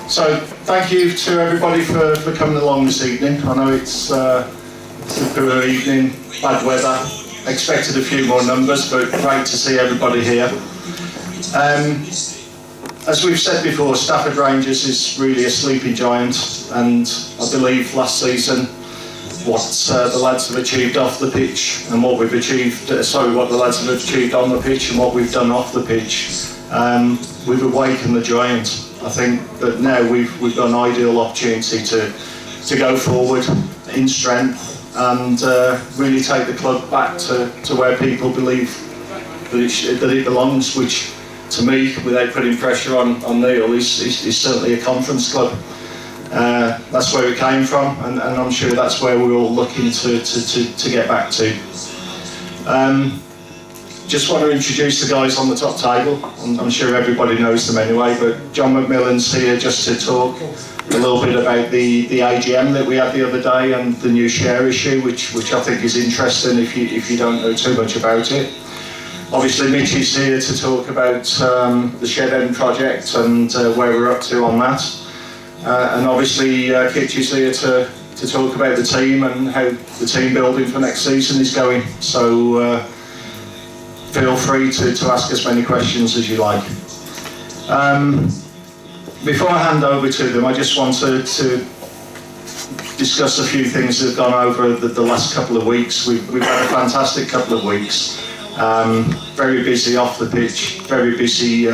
So thank you to everybody for coming along this evening. I know it's a poor evening, bad weather. Expected a few more numbers, but great to see everybody here. As we've said before, Stafford Rangers is really a sleeping giant, and I believe last season what the lads have achieved off the pitch and what we've achieved, what the lads have achieved on the pitch and what we've done off the pitch, we've awakened the giant. I think that now we've got an ideal opportunity to go forward in strength and really take the club back to where people believe that it belongs, which to me, without putting pressure on Neil, is certainly a conference club. That's where it came from, and I'm sure that's where we're all looking to get back to. Just want to introduce the guys on the top table. I'm sure everybody knows them anyway, but John McMillian's here just to talk a little bit about the AGM that we had the other day and the new share issue, which I think is interesting if you don't know too much about it. Obviously Mitch is here to talk about the shed end project and where we're up to on that. And obviously Kitching's here to talk about the team and how the team building for next season is going. So feel free to ask as many questions as you like. Before I hand over to them, I just wanted to discuss a few things that have gone over the last couple of weeks. We've had a fantastic couple of weeks. Very busy off the pitch, very busy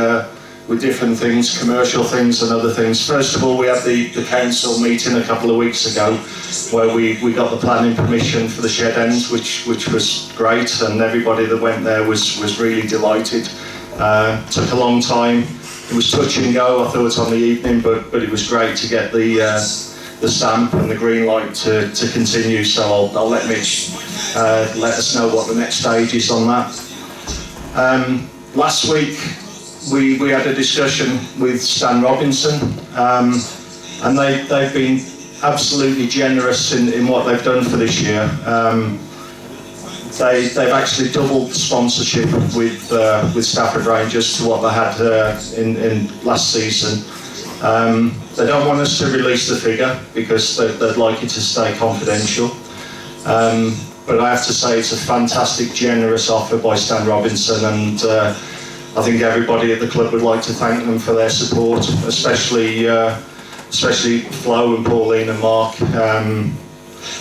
with different things, commercial things and other things. First of all, we had the council meeting a couple of weeks ago where we got the planning permission for the shed ends, which was great, and everybody that went there was really delighted. Took a long time. It was touch and go, I thought, on the evening, but it was great to get the stamp and the green light to continue. So I'll let Mitch let us know what the next stage is on that. Last week we had a discussion with Stan Robinson, and they've been absolutely generous in what they've done for this year. They've actually doubled the sponsorship with Stafford Rangers to what they had in last season. They don't want us to release the figure because they'd like it to stay confidential. But I have to say it's a fantastic, generous offer by Stan Robinson, and I think everybody at the club would like to thank them for their support, especially Flo and Pauline and Mark.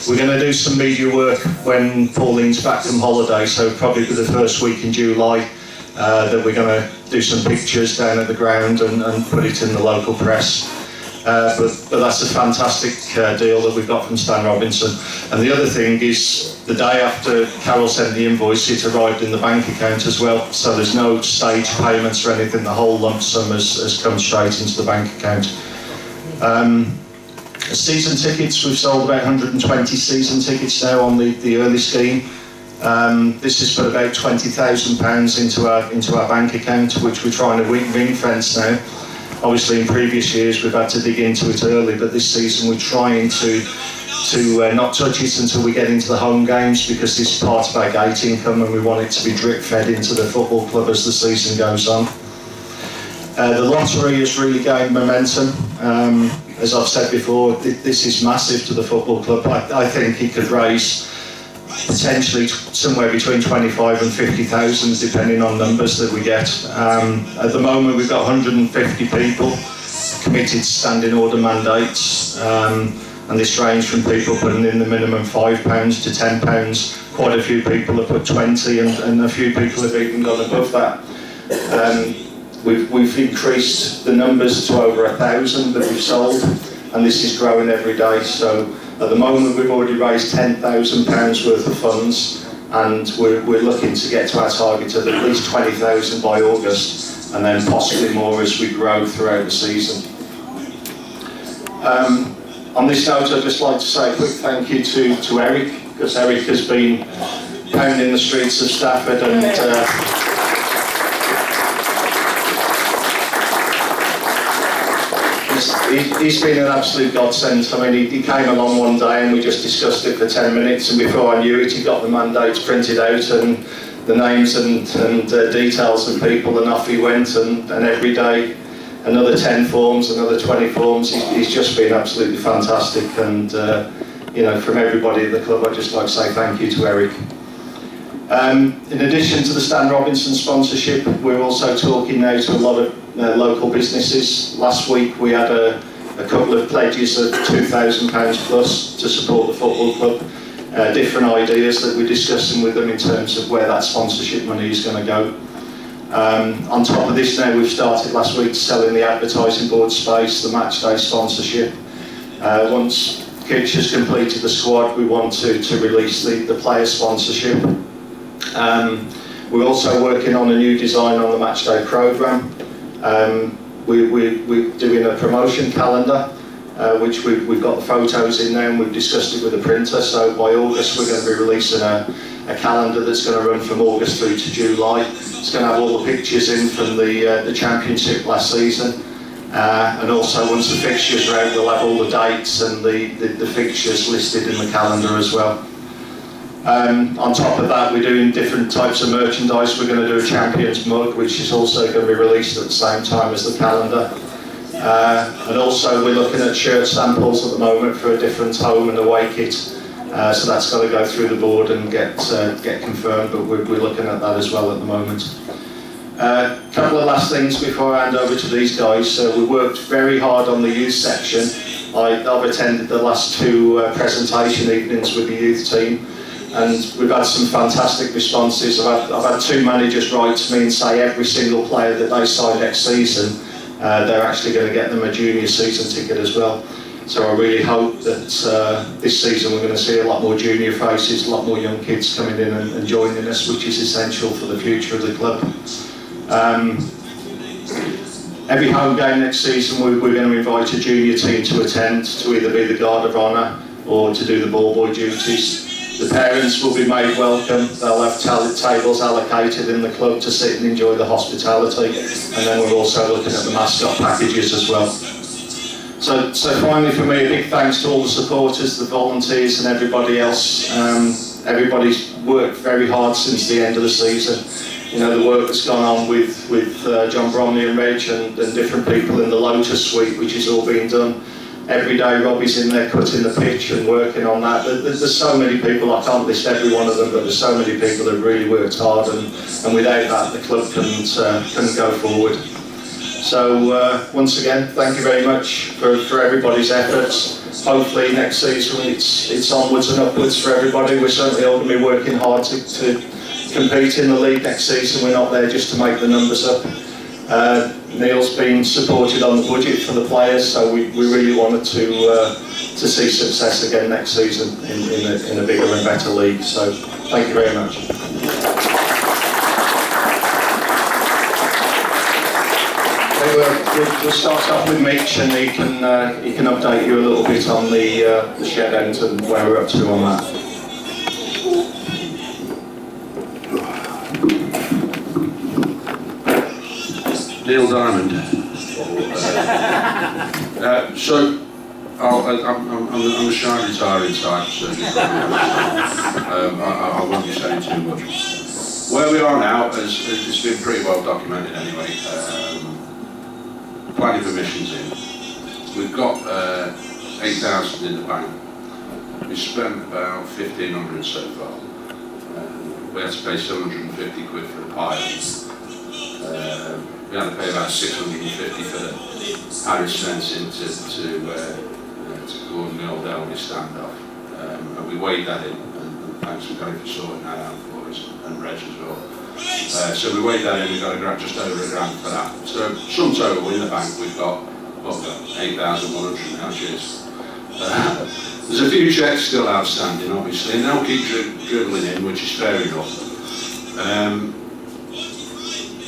We're going to do some media work when Pauline's back from holiday, so probably for the first week in July, that we're going to do some pictures down at the ground and put it in the local press. But that's a fantastic deal that we've got from Stan Robinson. And the other thing is, the day after Carol sent the invoice, it arrived in the bank account as well. So there's no stage payments or anything. The whole lump sum has come straight into the bank account. Season tickets, we've sold about 120 season tickets now on the early scheme. This has put about £20,000 into our bank account, which we're trying to ring fence now. Obviously in previous years we've had to dig into it early, but this season we're trying to not touch it until we get into the home games, because this is part of our gate income and we want it to be drip fed into the football club as the season goes on. The lottery has really gained momentum. As I've said before, this is massive to the football club. I think it could raise potentially somewhere between 25 and 50,000, depending on numbers that we get. At the moment we've got 150 people committed to standing order mandates, and this range from people putting in the minimum £5 to £10. Quite a few people have put 20, and a few people have even gone above that. We've increased the numbers to over 1,000 that we've sold, and this is growing every day. So at the moment we've already raised £10,000 worth of funds, and we're looking to get to our target of at least 20,000 by August, and then possibly more as we grow throughout the season. On this note, I'd just like to say a quick thank you to Eric, because Eric has been pounding the streets of Stafford, and he's been an absolute godsend. I mean, he came along one day and we just discussed it for 10 minutes, and before I knew it, he got the mandates printed out and the names and details of people, and off he went, and every day another 10 forms, another 20 forms. He's just been absolutely fantastic, and you know, from everybody at the club, I'd just like to say thank you to Eric. In addition to the Stan Robinson sponsorship, we're also talking now to a lot of local businesses. Last week we had a couple of pledges of £2,000 plus to support the football club. Different ideas that we're discussing with them in terms of where that sponsorship money is going to go. On top of this now, we've started last week selling the advertising board space, the match day sponsorship. Once Kitch has completed the squad, we want to release the player sponsorship. We're also working on a new design on the match day programme. We're doing a promotion calendar, which we've got the photos in now, and we've discussed it with the printer. So by August we're going to be releasing a calendar that's going to run from August through to July. It's going to have all the pictures in from the championship last season. And also once the fixtures are out, we'll have all the dates and the fixtures listed in the calendar as well. On top of that, we're doing different types of merchandise. We're going to do a Champions mug, which is also going to be released at the same time as the calendar. And also we're looking at shirt samples at the moment for a different home and away kit. So that's got to go through the board and get confirmed, but we're looking at that as well at the moment. A couple of last things before I hand over to these guys. We worked very hard on the youth section. I've attended the last two presentation evenings with the youth team, and we've had some fantastic responses. I've had two managers write to me and say every single player that they sign next season, they're actually going to get them a junior season ticket as well. So I really hope that this season we're going to see a lot more junior faces, a lot more young kids coming in and joining us, which is essential for the future of the club. Every home game next season we're going to invite a junior team to attend, to either be the guard of honour or to do the ball boy duties. The parents will be made welcome. They'll have tables allocated in the club to sit and enjoy the hospitality, and then we're also looking at the mascot packages as well. So finally for me, a big thanks to all the supporters, the volunteers and everybody else. Everybody's worked very hard since the end of the season. You know, the work that's gone on with John Bromley and Reg and different people in the Lotus suite, which is all being done. Every day Robbie's in there cutting the pitch and working on that. There's so many people, I can't list every one of them, but there's so many people that really worked hard, and without that the club couldn't go forward. So once again, thank you very much for everybody's efforts. Hopefully next season it's onwards and upwards for everybody. We're certainly all going to be working hard to compete in the league next season. We're not there just to make the numbers up. Neil's been supported on the budget for the players, so we really wanted to see success again next season in a bigger and better league. So thank you very much. We'll start off with Mitch, and he can update you a little bit on the shed end and where we're up to on that. Neil Diamond. So I'm a shy retiring type, so I won't be saying too much. Where we are now, it's been pretty well documented anyway. Planning permissions in. We've got 8,000 in the bank. We spent about 1,500 so far. We had to pay 750 quid for the piles. We had to pay about 650 for the Harris fencing to Gordon Mill Delby standoff. And we weighed that in, and thanks to Gary for sorting that out for us, and Reg as well. So we weighed that in, we got just over £1,000 for that. So sum total in the bank we've got 8,100 now, cheers. There's a few checks still outstanding obviously, and they'll keep dribbling in, which is fair enough.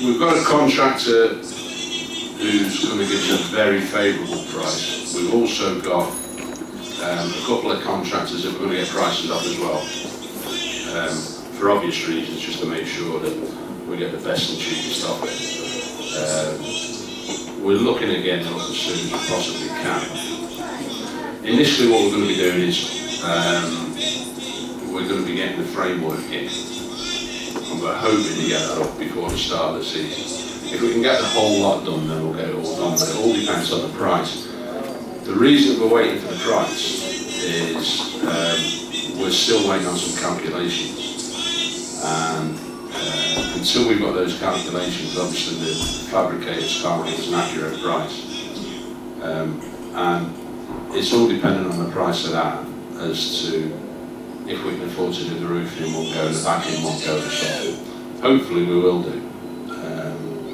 We've got a contractor who's going to give us a very favourable price. We've also got a couple of contractors that we're going to get prices off as well. For obvious reasons, just to make sure that we get the best and cheapest of it. We're looking again as soon as we possibly can. Initially what we're going to be doing is we're going to be getting the framework in, and we're hoping to get that up before the start of the season. If we can get the whole lot done, then we'll get it all done, but it all depends on the price. The reason we're waiting for the price is we're still waiting on some calculations, and until we've got those calculations, obviously the fabricators can't give us an accurate price, and it's all dependent on the price of that as to if we can afford to do the roofing in one go and the back in one go as well. Hopefully we will do.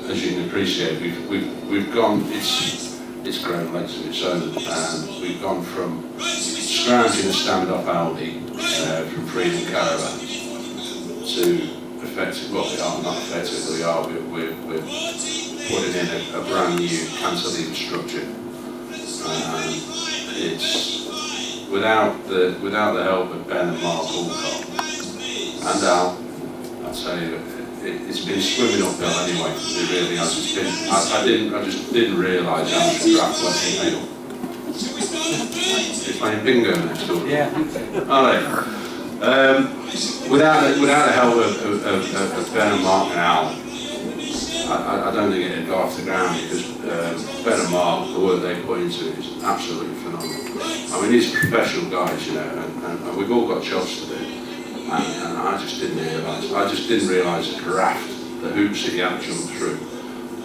As you can appreciate, we've gone, it's grown legs of its own, and we've gone from scrounging a stand-up Aldi from Freedom Caravans to effectively, well, we are not effectively, we are, we're putting in a brand new cantilever structure. It's without the help of Ben and Mark Alcott and Al, I'd say it's been swimming uphill anyway. It really has. It's been. I just didn't realise how much crap went in. You're playing bingo next door. Yeah. All right. Without the help of Ben and Mark and Al, I don't think it'd go off the ground, because Ben and Mark, the work they put into it is absolutely phenomenal. I mean, these are professional guys, you know, and we've all got jobs to do. And I just didn't realise the graft, the hoops that you have to jump through.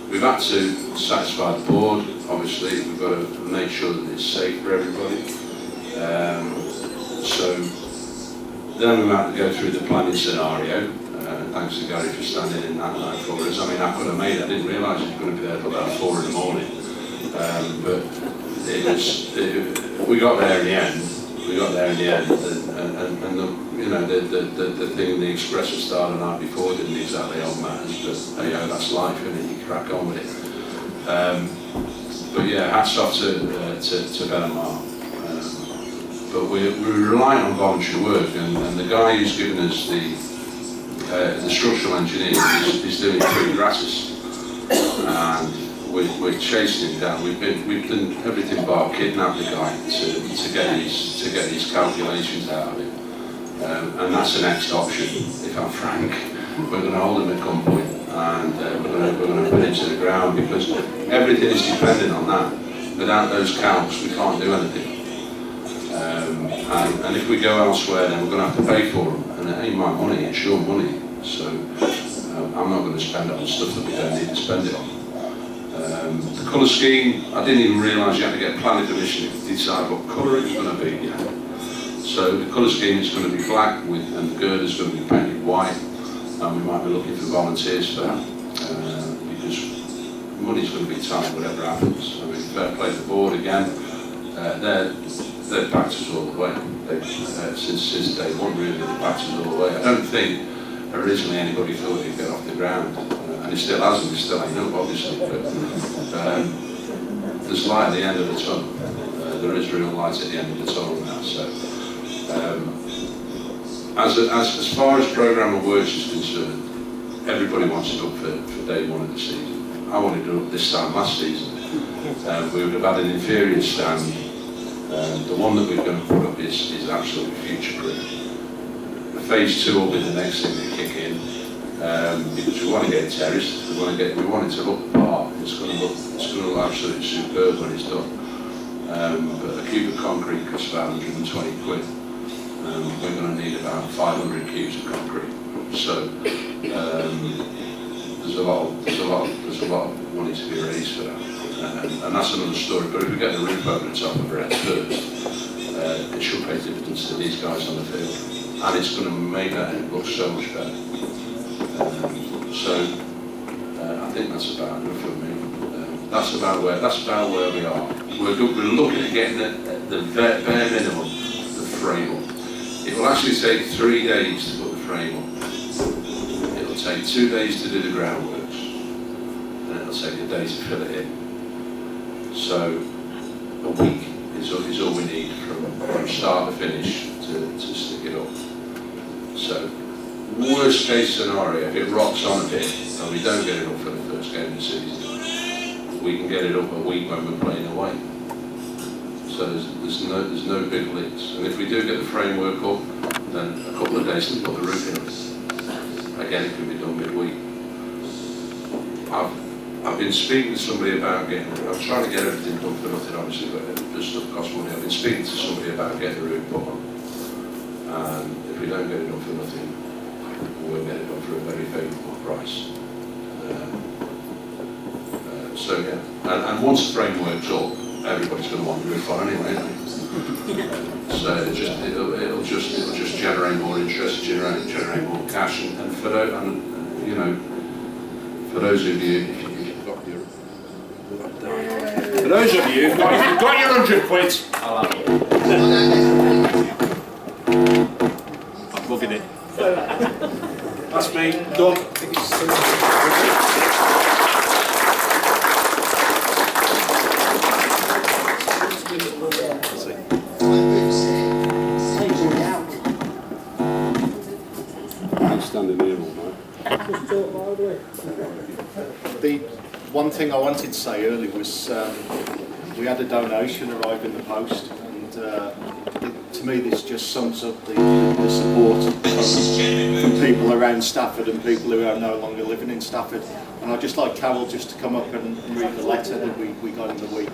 We've had to satisfy the board, obviously. We've got to make sure that it's safe for everybody. So then we had to go through the planning scenario. Thanks to Gary for standing in that night for us. I mean, I could have made it. I didn't realise it was going to be there till about 4 in the morning. But we got there in the end. And the thing, the espresso started the night before didn't exactly help matters, but that's life, isn't it? You crack on with it. But yeah, hats off to Ben and Mark. But we're relying on voluntary work, and the guy who's given us the structural engineer is doing it pretty gratis, and we're chasing him down. We've done everything bar kidnap the guy to get his calculations out of him, and that's the next option. If I'm frank, we're going to hold him at gunpoint, and we're going to put him to the ground, because everything is dependent on that. Without those calcs, we can't do anything. And if we go elsewhere, then we're going to have to pay for them, and it ain't my money, it's your money. So I'm not going to spend it on stuff that we don't need to spend it on. The colour scheme, I didn't even realise you had to get planning permission to decide what colour it was going to be. Yeah. So the colour scheme is going to be black, and the girder is going to be painted white, and we might be looking for volunteers for that, because money's going to be tight whatever happens. I mean, fair play to the board again. They've backed us all the way. Since day one, really, they've backed us all the way. I don't think originally anybody thought it'd get off the ground, and it still hasn't. We still ain't up, obviously, but there's light at the end of the tunnel. There is real light at the end of the tunnel now. So, as far as programme of works is concerned, everybody wants it up for day one of the season. I wanted it up this time last season. We would have had an inferior stand. The one that we're going to put up is absolutely future-proof. Phase 2 will be the next thing to kick in, because we want to get it terraced. We want it to look the part. It's going to look absolutely superb when it's done. But a cube of concrete costs about 120 quid. We're going to need about 500 cubes of concrete. So there's a lot of money to be raised for that. And that's another story, but if we get the roof over the top of our heads first, it should pay dividends to these guys on the field. And it's going to make that look so much better. I think that's about enough for me. That's about where we are. We're looking at getting the bare minimum, the frame up. It will actually take 3 days to put the frame up. It'll take 2 days to do the groundworks, and it'll take a day to fill it in. So a week is all we need from start to finish to stick it up. So worst case scenario, if it rocks on a bit and we don't get it up for the first game of the season, we can get it up a week when we're playing away. So there's no big leaks. And if we do get the framework up, then a couple of days to put the roof in. Again, it can be done midweek. I've been speaking to somebody about getting, I'm trying to get everything done for nothing obviously, but this stuff costs money. I've been speaking to somebody about getting the roof put on. And if we don't get it done for nothing, we'll get it done for a very favourable price. So yeah, and once the framework's up, everybody's going to want the roof on anyway, isn't it? So it'll just generate more interest, generate more cash, and for those, you know, for those of you, if you've got your, for those of you, if you've got your 100 quid, I'll have it. I'm plugging it. That's me, done. Standing here all night. The one thing I wanted to say earlier was we had a donation arrive in the post, and to me this just sums up the support from people around Stafford and people who are no longer living in Stafford. And I'd just like Carol just to come up and read the letter that we got in the week.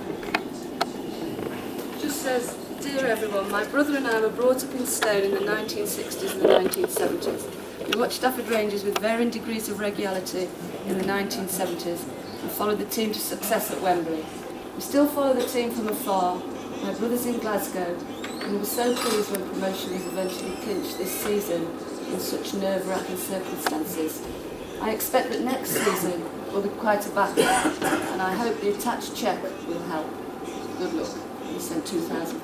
It just says, "Dear everyone, my brother and I were brought up in Stone in the 1960s and the 1970s. We watched Stafford Rangers with varying degrees of regularity in the 1970s and followed the team to success at Wembley. We still follow the team from afar. My brother's in Glasgow, and we were so pleased when promotion was eventually clinched this season in such nerve-wracking circumstances. I expect that next season will be quite a battle, and I hope the attached cheque will help. Good luck." We sent £2,000.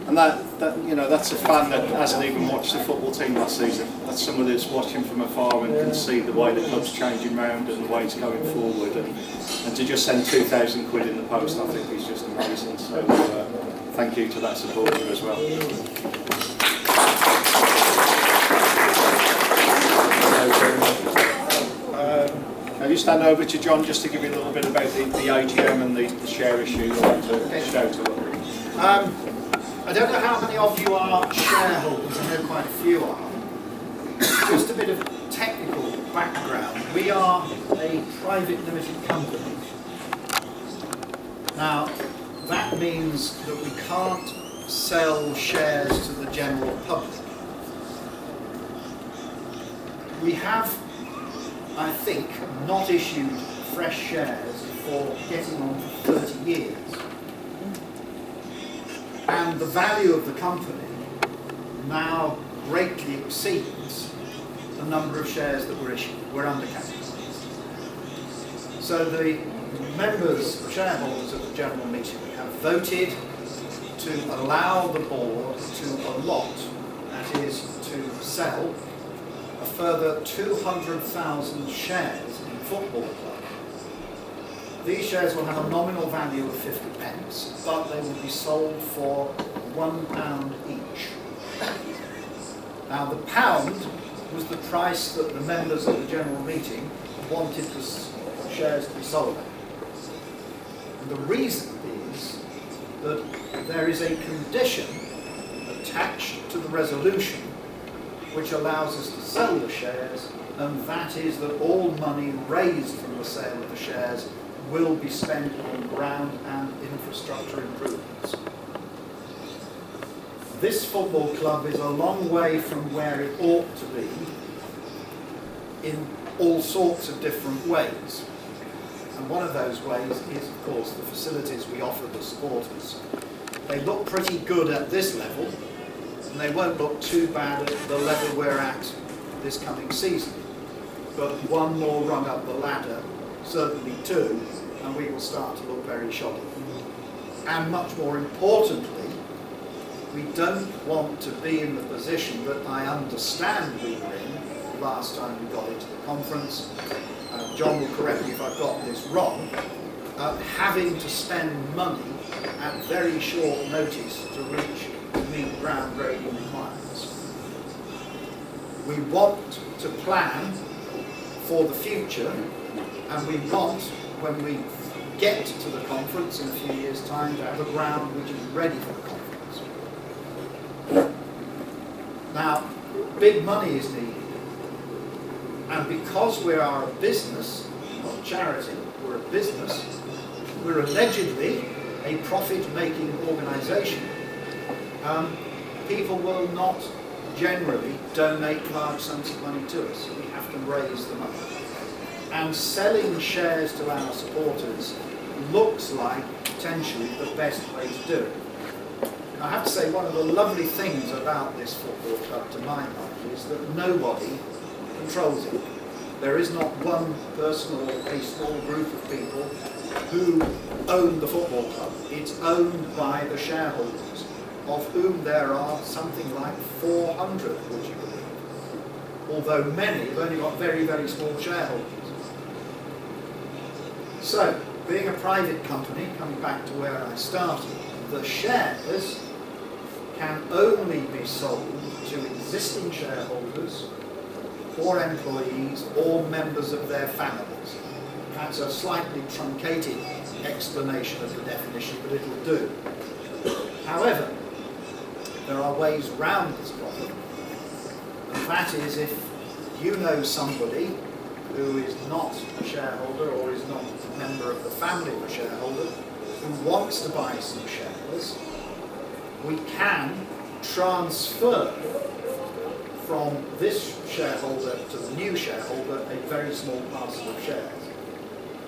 And that you know, that's a fan that hasn't even watched the football team last season. That's somebody that's watching from afar and can see the way the club's changing round and the way it's going forward. And to just send 2,000 quid in the post, I think is just amazing. So thank you to that supporter as well. Now you stand over to John just to give you a little bit about the AGM and the share issue. I don't know how many of you are shareholders, I know quite a few are. Just a bit of technical background. We are a private limited company. Now, that means that we can't sell shares to the general public. We have, I think, not issued fresh shares for getting on for 30 years. And the value of the company now greatly exceeds the number of shares that were issued. We're undercapitalised. So the members, shareholders of the general meeting have voted to allow the board to allot, that is, to sell a further 200,000 shares in Football Club. These shares will have a nominal value of 50 pence, but they will be sold for £1 each. Now the pound was the price that the members of the general meeting wanted the shares to be sold at. And the reason is that there is a condition attached to the resolution which allows us to sell the shares, and that is that all money raised from the sale of the shares will be spent on ground and infrastructure improvements. This football club is a long way from where it ought to be in all sorts of different ways. And one of those ways is, of course, the facilities we offer the supporters. They look pretty good at this level, and they won't look too bad at the level we're at this coming season. But one more rung up the ladder, certainly two, and we will start to look very shoddy. And much more importantly, we don't want to be in the position that I understand we were in last time we got into the conference. John will correct me if I've got this wrong, having to spend money at very short notice to meet ground grading requirements. We want to plan for the future, and we want, when we get to the conference in a few years' time, to have a ground which is ready for the conference. Now, big money is needed. And because we are a business, not a charity, we're a business, we're allegedly a profit-making organisation, people will not generally donate large sums of money to us. We have to raise the money. And selling shares to our supporters looks like potentially the best way to do it. I have to say, one of the lovely things about this football club, to my mind, is that nobody controls it. There is not one person or a small group of people who own the football club. It's owned by the shareholders, of whom there are something like 400, would you believe? Although many have only got very, very small shareholders. So, being a private company, coming back to where I started, the shares can only be sold to existing shareholders or employees or members of their families. That's a slightly truncated explanation of the definition, but it'll do. However, there are ways round this problem, and that is if you know somebody who is not a shareholder or is not a member of the family of a shareholder who wants to buy some shares, we can transfer from this shareholder to the new shareholder a very small parcel of shares.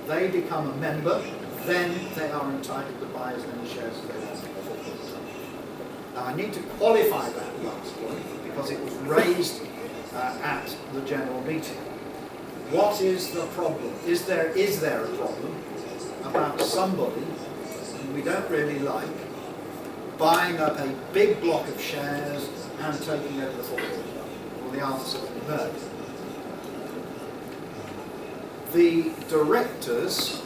They become a member, then they are entitled to buy as many shares as they want in the football club. Now I need to qualify that last point because it was raised at the general meeting. What is the problem? Is there a problem about somebody who we don't really like buying up a big block of shares and taking over the football club? Well, the answer is no. The directors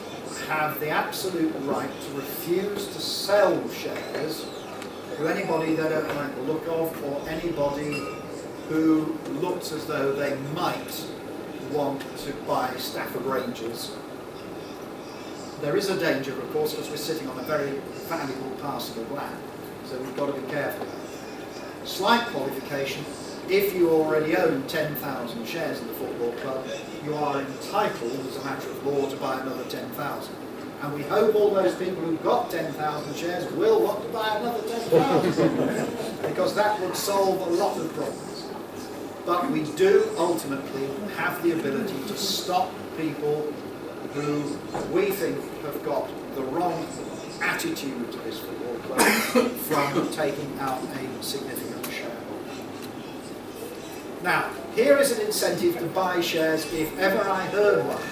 have the absolute right to refuse to sell shares to anybody they don't like the look of, or anybody who looks as though they might want to buy Stafford Rangers. There is a danger, of course, because we're sitting on a very valuable parcel of land, so we've got to be careful about it. Slight qualification: if you already own 10,000 shares in the football club, you are entitled, as a matter of law, to buy another 10,000. And we hope all those people who've got 10,000 shares will want to buy another 10,000, because that would solve a lot of problems. But we do ultimately have the ability to stop people who we think have got the wrong attitude to this football club from taking out a significant shareholder. Now, here is an incentive to buy shares if ever I heard one.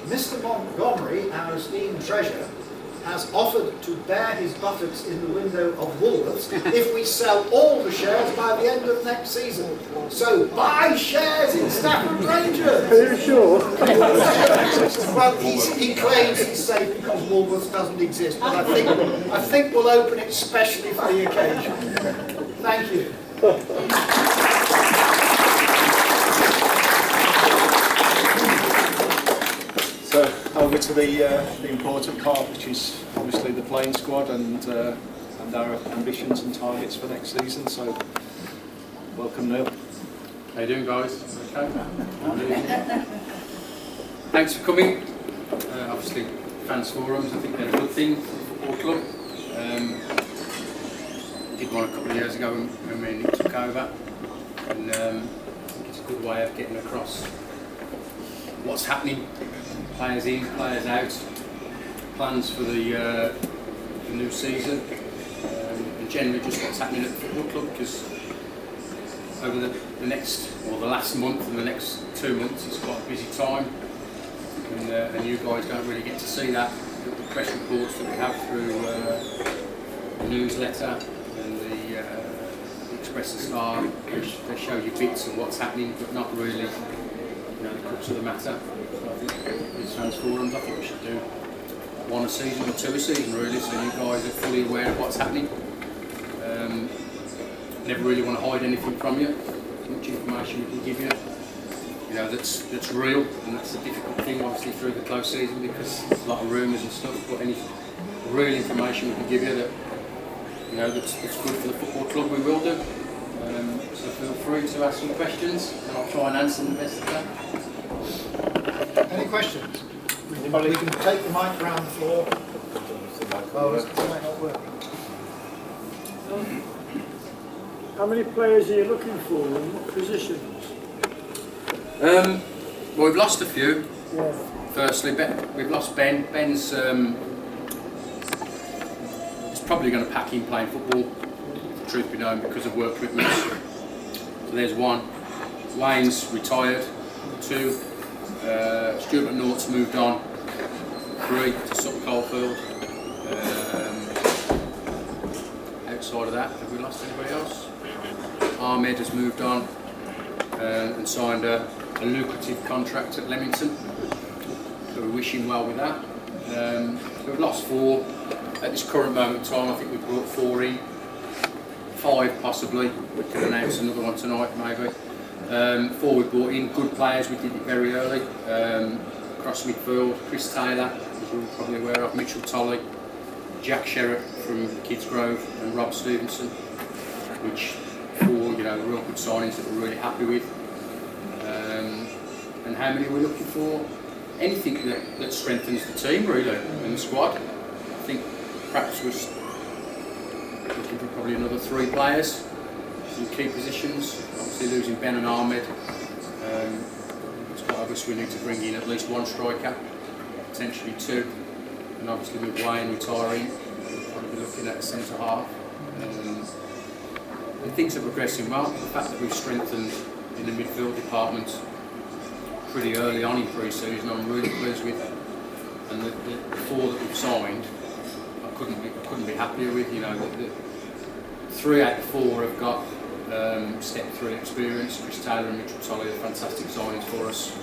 Mr. Montgomery, our esteemed treasurer, has offered to bear his buttocks in the window of Woolworths if we sell all the shares by the end of next season. So buy shares in Stafford Rangers! Are you sure? Well, he claims he's safe because Woolworths doesn't exist, but I think we'll open it specially for the occasion. Thank you. So over to the important part, which is obviously the playing squad and our ambitions and targets for next season. So welcome, Neil. How you doing, guys? Okay. Thanks for coming. Obviously, fans forums, I think they're a good thing for the football club. Did one a couple of years ago when Nick took over, and I think it's a good way of getting across what's happening. Players in, players out, plans for the new season, and generally just what's happening at the football club, because over the next, or the last month and the next 2 months, it's quite a busy time, and you guys don't really get to see that. The press reports that we have through the newsletter and the Express and Star, they show you bits of what's happening, but not really, the crux of the matter. So I think these fans forums, I think we should do one a season or two a season, really, so you guys are fully aware of what's happening. Never really want to hide anything from you. As much information we can give you, that's real, and that's a difficult thing, obviously, through the close season, because there's a lot of rumours and stuff. But any real information we can give you that that's good for the football club, we will do. So feel free to ask some questions and I'll try and answer them the best I can. Any questions? Anybody? We can take the mic around the floor. Oh, it's not working. How many players are you looking for in what positions? Well, we've lost a few. Yeah. Firstly, we've lost Ben. Ben's is probably going to pack in playing football, the truth be known, because of work commitments. So there's one. Wayne's retired. 2. Stuart McNaught's moved on. 3 to Sutton Coldfield. Outside of that, have we lost anybody else? Ahmed has moved on and signed a lucrative contract at Leamington. So we wish him well with that. We've lost 4. At this current moment in time, I think we've brought 4 in. 5 possibly. We could announce another one tonight maybe. 4 we brought in, good players, we did it very early. Across midfield, Chris Taylor, as you're probably aware of, Mitchell Tolley, Jack Sherritt from Kidsgrove and Rob Stevenson, which 4 real good signings that we're really happy with. And how many we're looking for? Anything that strengthens the team really and the squad. I think perhaps we're looking for probably another 3 players in key positions. Obviously losing Ben and Ahmed. It's quite obvious we need to bring in at least 1 striker, potentially 2. And obviously with Wayne retiring, we'll probably be looking at a centre half. And things are progressing well. The fact that we've strengthened in the midfield department pretty early on in pre-season, I'm really pleased with. And the 4 that we've signed, I couldn't be happier with. The 3 out of 4 have got step 3 experience. Chris Taylor and Mitchell Tolley are fantastic signings for us.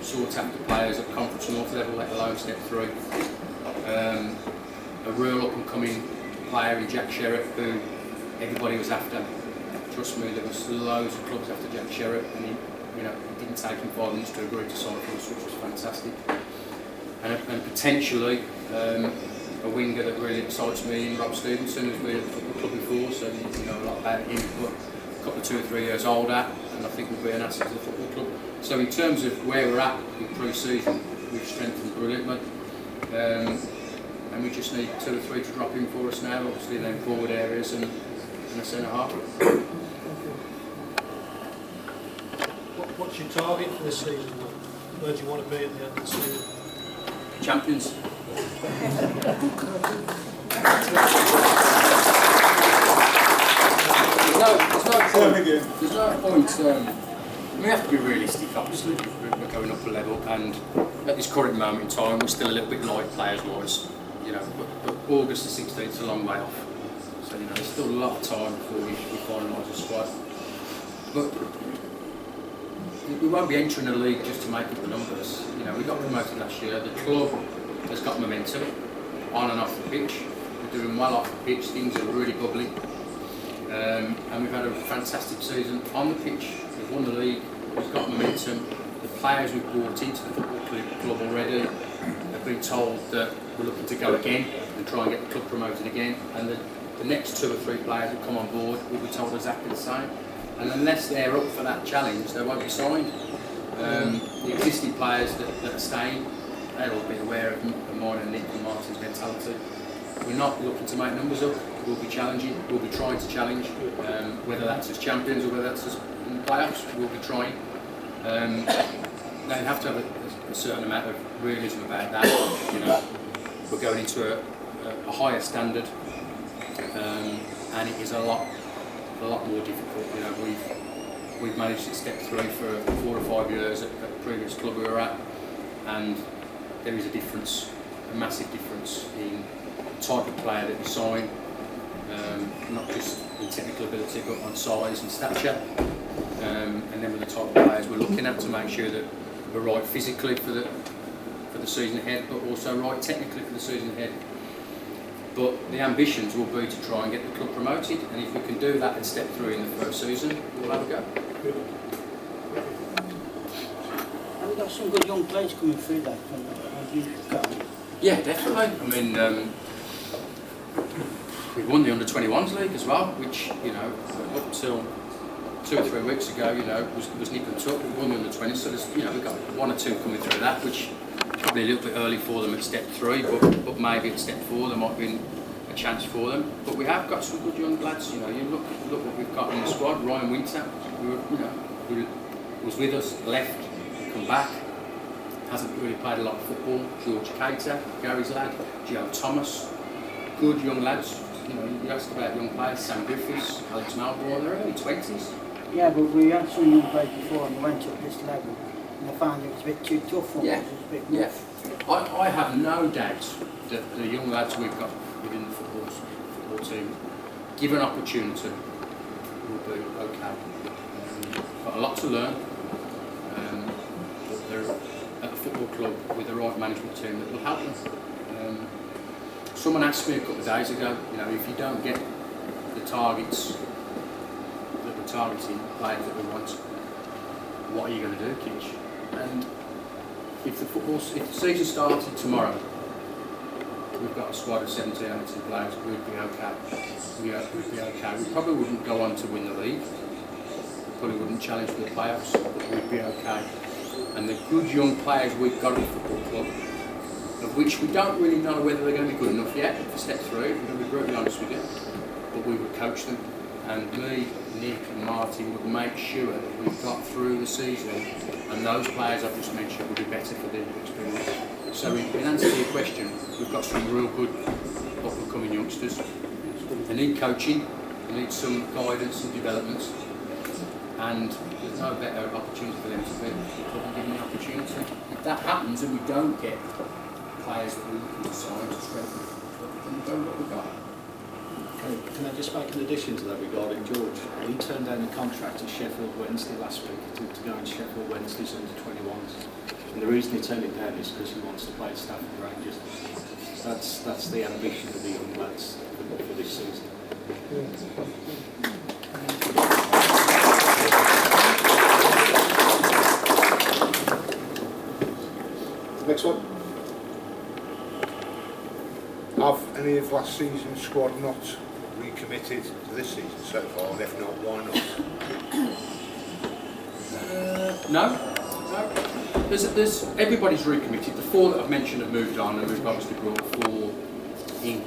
Sought after players at Conference North level, let alone step 3. A real up and coming player in Jack Sherritt, who everybody was after. Trust me, there was loads of clubs after Jack Sherritt, and it didn't take him 5 minutes to agree to sign for us, which was fantastic. And potentially a winger that really excites me in Rob Stevenson, who's been at the football club before, so you know a lot about him, but a couple of 2 or 3 years older, and I think will be an asset to the football club. So in terms of where we're at in pre-season, we've strengthened brilliantly. And we just need 2 or 3 to drop in for us now, obviously then forward areas and a centre half. What's your target for this season? Where do you want to be at the end of the season? Champions. There's no point. We have to be realistic, obviously. We're going up a level, and at this current moment in time, we're still a little bit light players-wise. But August the 16th is a long way off. So there's still a lot of time before we finalise the squad. But we won't be entering the league just to make up the numbers. We got promoted last year. The club has got momentum on and off the pitch. We're doing well off the pitch. Things are really bubbly, and we've had a fantastic season on the pitch. We've won the league. We've got momentum. The players we've brought into the football club already have been told that we're looking to go again and try and get the club promoted again. And the next 2 or 3 players that come on board will be told exactly the same. And unless they're up for that challenge, they won't be signed. The existing players that are staying, they'll all be aware of mine and Nick and Martin's mentality. We're not looking to make numbers up. We'll be challenging. We'll be trying to challenge, whether that's as champions or whether that's as in the playoffs. We'll be trying. They have to have a certain amount of realism about that. We're going into a higher standard, and it is a lot more difficult. We've managed to step through for 4 or 5 years at the previous club we were at, and there is a difference, a massive difference in the type of player that you sign, not just in technical ability but on size and stature, and then with the type of players we're looking at to make sure that we're right physically for the season ahead, but also right technically for the season ahead. But the ambitions will be to try and get the club promoted, and if we can do that and step through in the first season, we'll have a go. And we've got some good young players coming through that. Have you got? Yeah, definitely. I mean, we won the under-21s league as well, which, you know, up till 2 or 3 weeks ago, you know, was nip and tuck. We won the under-20s, so there's, you know, we've got 1 or 2 coming through that, which probably a little bit early for them at step 3, but maybe at step 4 there might be a chance for them. But we have got some good young lads. You know, you look what we've got in the squad. Ryan Winter, who was with us, left, come back, hasn't really played a lot of football. George Cater, Gary's lad, Joe Thomas, good young lads. You know, you asked about young players, Sam Griffiths, Alex Melbourne, they're early 20s. Yeah, but we had some young players before and they went up this level and I found it was a bit too tough for us. It was a bit rough. I have no doubt that the young lads we've got within the football team, given opportunity, will be okay. Got a lot to learn, but they're at a football club with the right management team that will help them. Someone asked me a couple of days ago, you know, if you don't get the targets that we're targeting, players that we want, what are you going to do, Kitch? And if the season started tomorrow, we've got a squad of 17, 18 players, we'd be okay. We'd be okay. We probably wouldn't go on to win the league. We probably wouldn't challenge for the playoffs, but we'd be okay. And the good young players we've got at the football club, of which we don't really know whether they're going to be good enough yet for step 3, we're going to be brutally honest with you, but we would coach them. And me, Nick and Martin would make sure that we've got through the season and those players I've just mentioned will be better for the experience. So in answer to your question, we've got some real good up-and-coming youngsters. They need coaching, they need some guidance and development, and there's no better opportunity for them to be given the opportunity. If that happens and we don't get players that we're looking to sign to strengthen, then we don't know what we've got. Can I just make an addition to that regarding George? He turned down a contract at Sheffield Wednesday last week to go in Sheffield Wednesday's under 21s. And the reason he turned it down is because he wants to play at Stafford Rangers. That's the ambition of the young lads for this season. Next one. Have any of last season's squad not recommitted to this season so far? And if not, why not? No. There's everybody's recommitted. The 4 that I've mentioned have moved on, and we've obviously brought 4 in,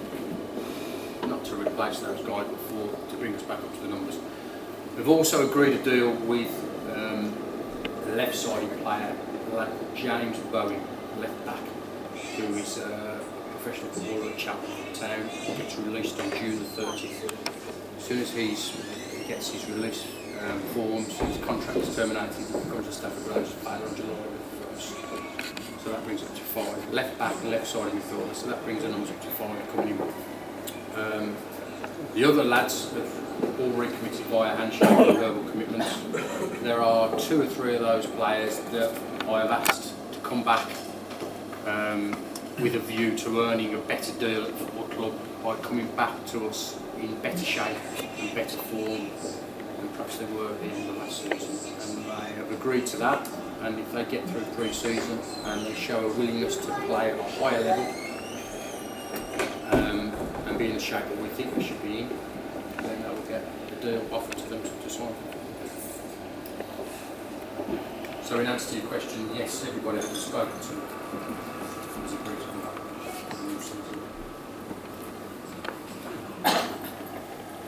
not to replace those guys, but 4 to bring us back up to the numbers. We've also agreed a deal with a left-sided player, like James Bowen, left back, who is a professional footballer at Cheltenham Town. He gets released on June the 30th. As soon as he gets his release forms, his contract is terminated, he comes to Stafford Rangers player on July the 1st. So that brings it to 5. Left back and left side midfielder, so that brings the numbers up to 5 coming in. The other lads have all recommitted via handshake and verbal commitments. There are 2 or 3 of those players that I have asked to come back with a view to earning a better deal at the football club by coming back to us in better shape and better form than perhaps they were at the end of last season. And they have agreed to that, and if they get through pre-season and they show a willingness to play at a higher level and be in the shape that we think we should be in, then they will get a deal offered to them to sign. So in answer to your question, yes, everybody that we've spoken to has agreed to come back for the new season.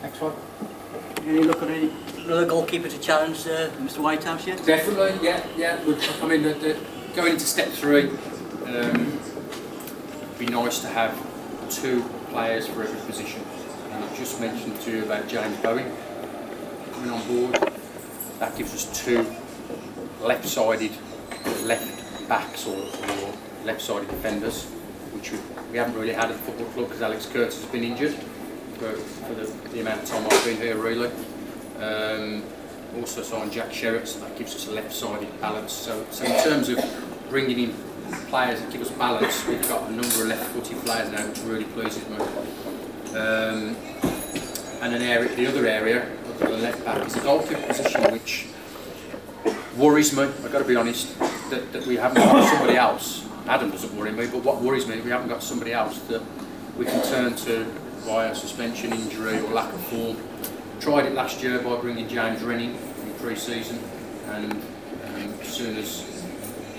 Next one. Any look at another goalkeeper to challenge Mr Whitehouse yet? Definitely, yeah. I mean, going into step 3, it'd be nice to have 2 players for every position. And I've just mentioned to you about James Bowen coming on board. That gives us 2 left-sided left backs or left-sided defenders, which we haven't really had at the football club because Alex Curtis has been injured for the amount of time I've been here, really. Also signed Jack Sherritt, so that gives us a left-sided balance. So in terms of bringing in players that give us balance, we've got a number of left-footed players now, which really pleases me. And the other area, the left back, is the goalkeeper position, which worries me. I've got to be honest that we haven't got somebody else. Adam doesn't worry me, but what worries me is we haven't got somebody else that we can turn to via suspension, injury or lack of form. Tried it last year by bringing James Rennie in pre-season, and as soon as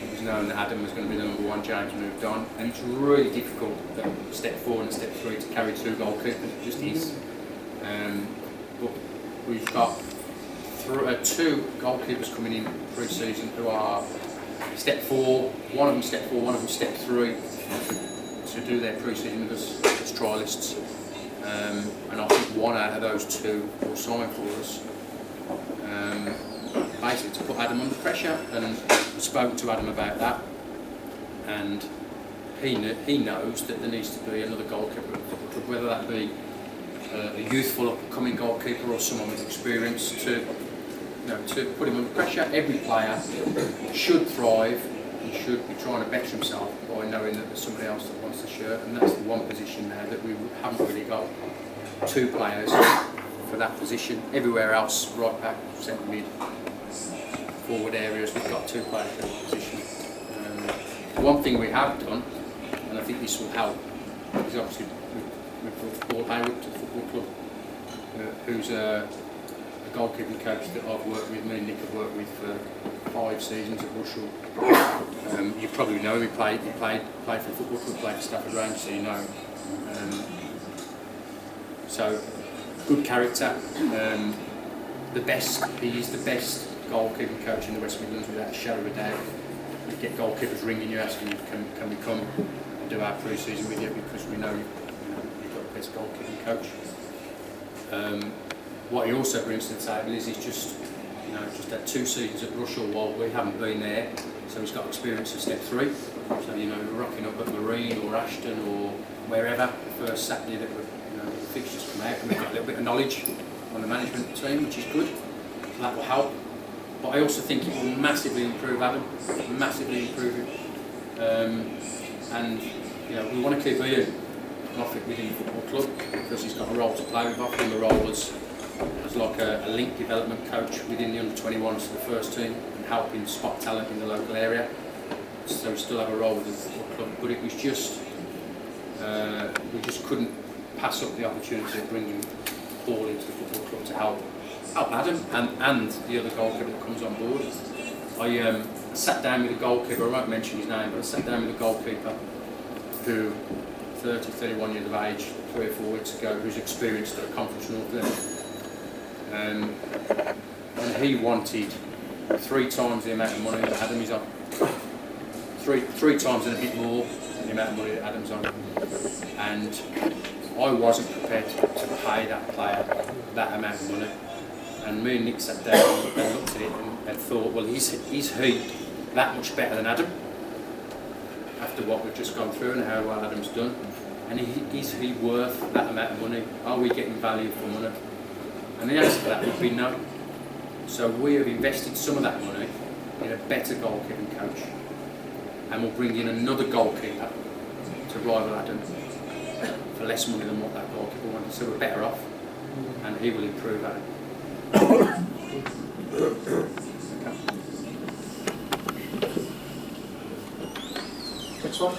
it was known that Adam was going to be the number one, James moved on. And it's really difficult at step 4 and step 3 to carry 2 goalkeepers, it just is. But we've got 2 goalkeepers coming in pre-season who are step 4, one of them step 4, one of them step 3, to do their pre-season with us as trialists. And I think one out of those 2 will sign for us. Basically to put Adam under pressure, and we spoke to Adam about that, and he knows that there needs to be another goalkeeper at the football club, whether that be a youthful upcoming goalkeeper or someone with experience, to put him under pressure. Every player should thrive and should be trying to better himself by knowing that there's somebody else that wants the shirt, and that's the one position now that we haven't really got 2 players for that position. Everywhere else, right back, centre mid, forward areas, we've got 2 players for that position. One thing we have done, and I think this will help, is obviously we've brought Hayward to the football club, who's a goalkeeping coach that I've worked with. Me and Nick have worked with for 5 seasons at Russell. You probably know him. He played for the football club, played for Stafford Range, so you know him. So good character. He is the best goalkeeping coach in the West Midlands without a shadow of a doubt. You get goalkeepers ringing you asking, can we come and do our pre-season with you, because we know you've got the best goalkeeping coach. What he also brings to the table is he's just had 2 seasons at Russell while we haven't been there, so he's got experience of step 3. So rocking up at Marine or Ashton or wherever the first Saturday that the fixtures come out, and we've got a little bit of knowledge on the management team, which is good. So that will help. But I also think it will massively improve Adam, massively improve him. And we want to keep Ian Moffat within the football club because he's got a role to play. We've offered him a role as like a link development coach within the under-21s to the first team and helping spot talent in the local area. So we still have a role within the football club, but it was just we just couldn't pass up the opportunity of bringing Paul into the football club to help Adam and the other goalkeeper that comes on board. I sat down with a goalkeeper, I won't mention his name, but I sat down with a goalkeeper who 30, 31 years of age, 3 or 4 weeks ago, who's experienced at a Conference North level. And he wanted 3 times the amount of money that Adam is on. Three times and a bit more than the amount of money that Adam's on. And I wasn't prepared to pay that player that amount of money. And me and Nick sat down and looked at it and thought, well, is he that much better than Adam? After what we've just gone through and how well Adam's done. And is he worth that amount of money? Are we getting value for money? And the answer to that would be no. So we have invested some of that money in a better goalkeeping coach. And we'll bring in another goalkeeper to rival Adam for less money than what that goalkeeper wanted. So we're better off, and he will improve Adam. Next one.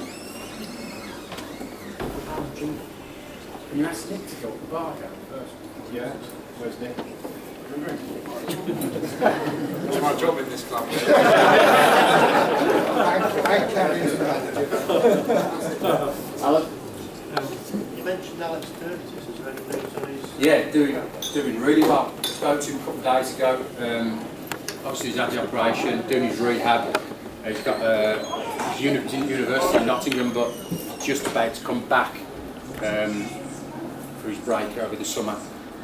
Can you ask Nick to go up the bar down first? Yeah. Where's Nick? It's my job in this club. I carry his manager. Alan? You mentioned Alex Curtis, is there any news on his... Yeah, doing really well. Spoke to him a couple of days ago. Obviously he's had the operation, doing his rehab. He's got he's in university in Nottingham, but just about to come back for his break over the summer.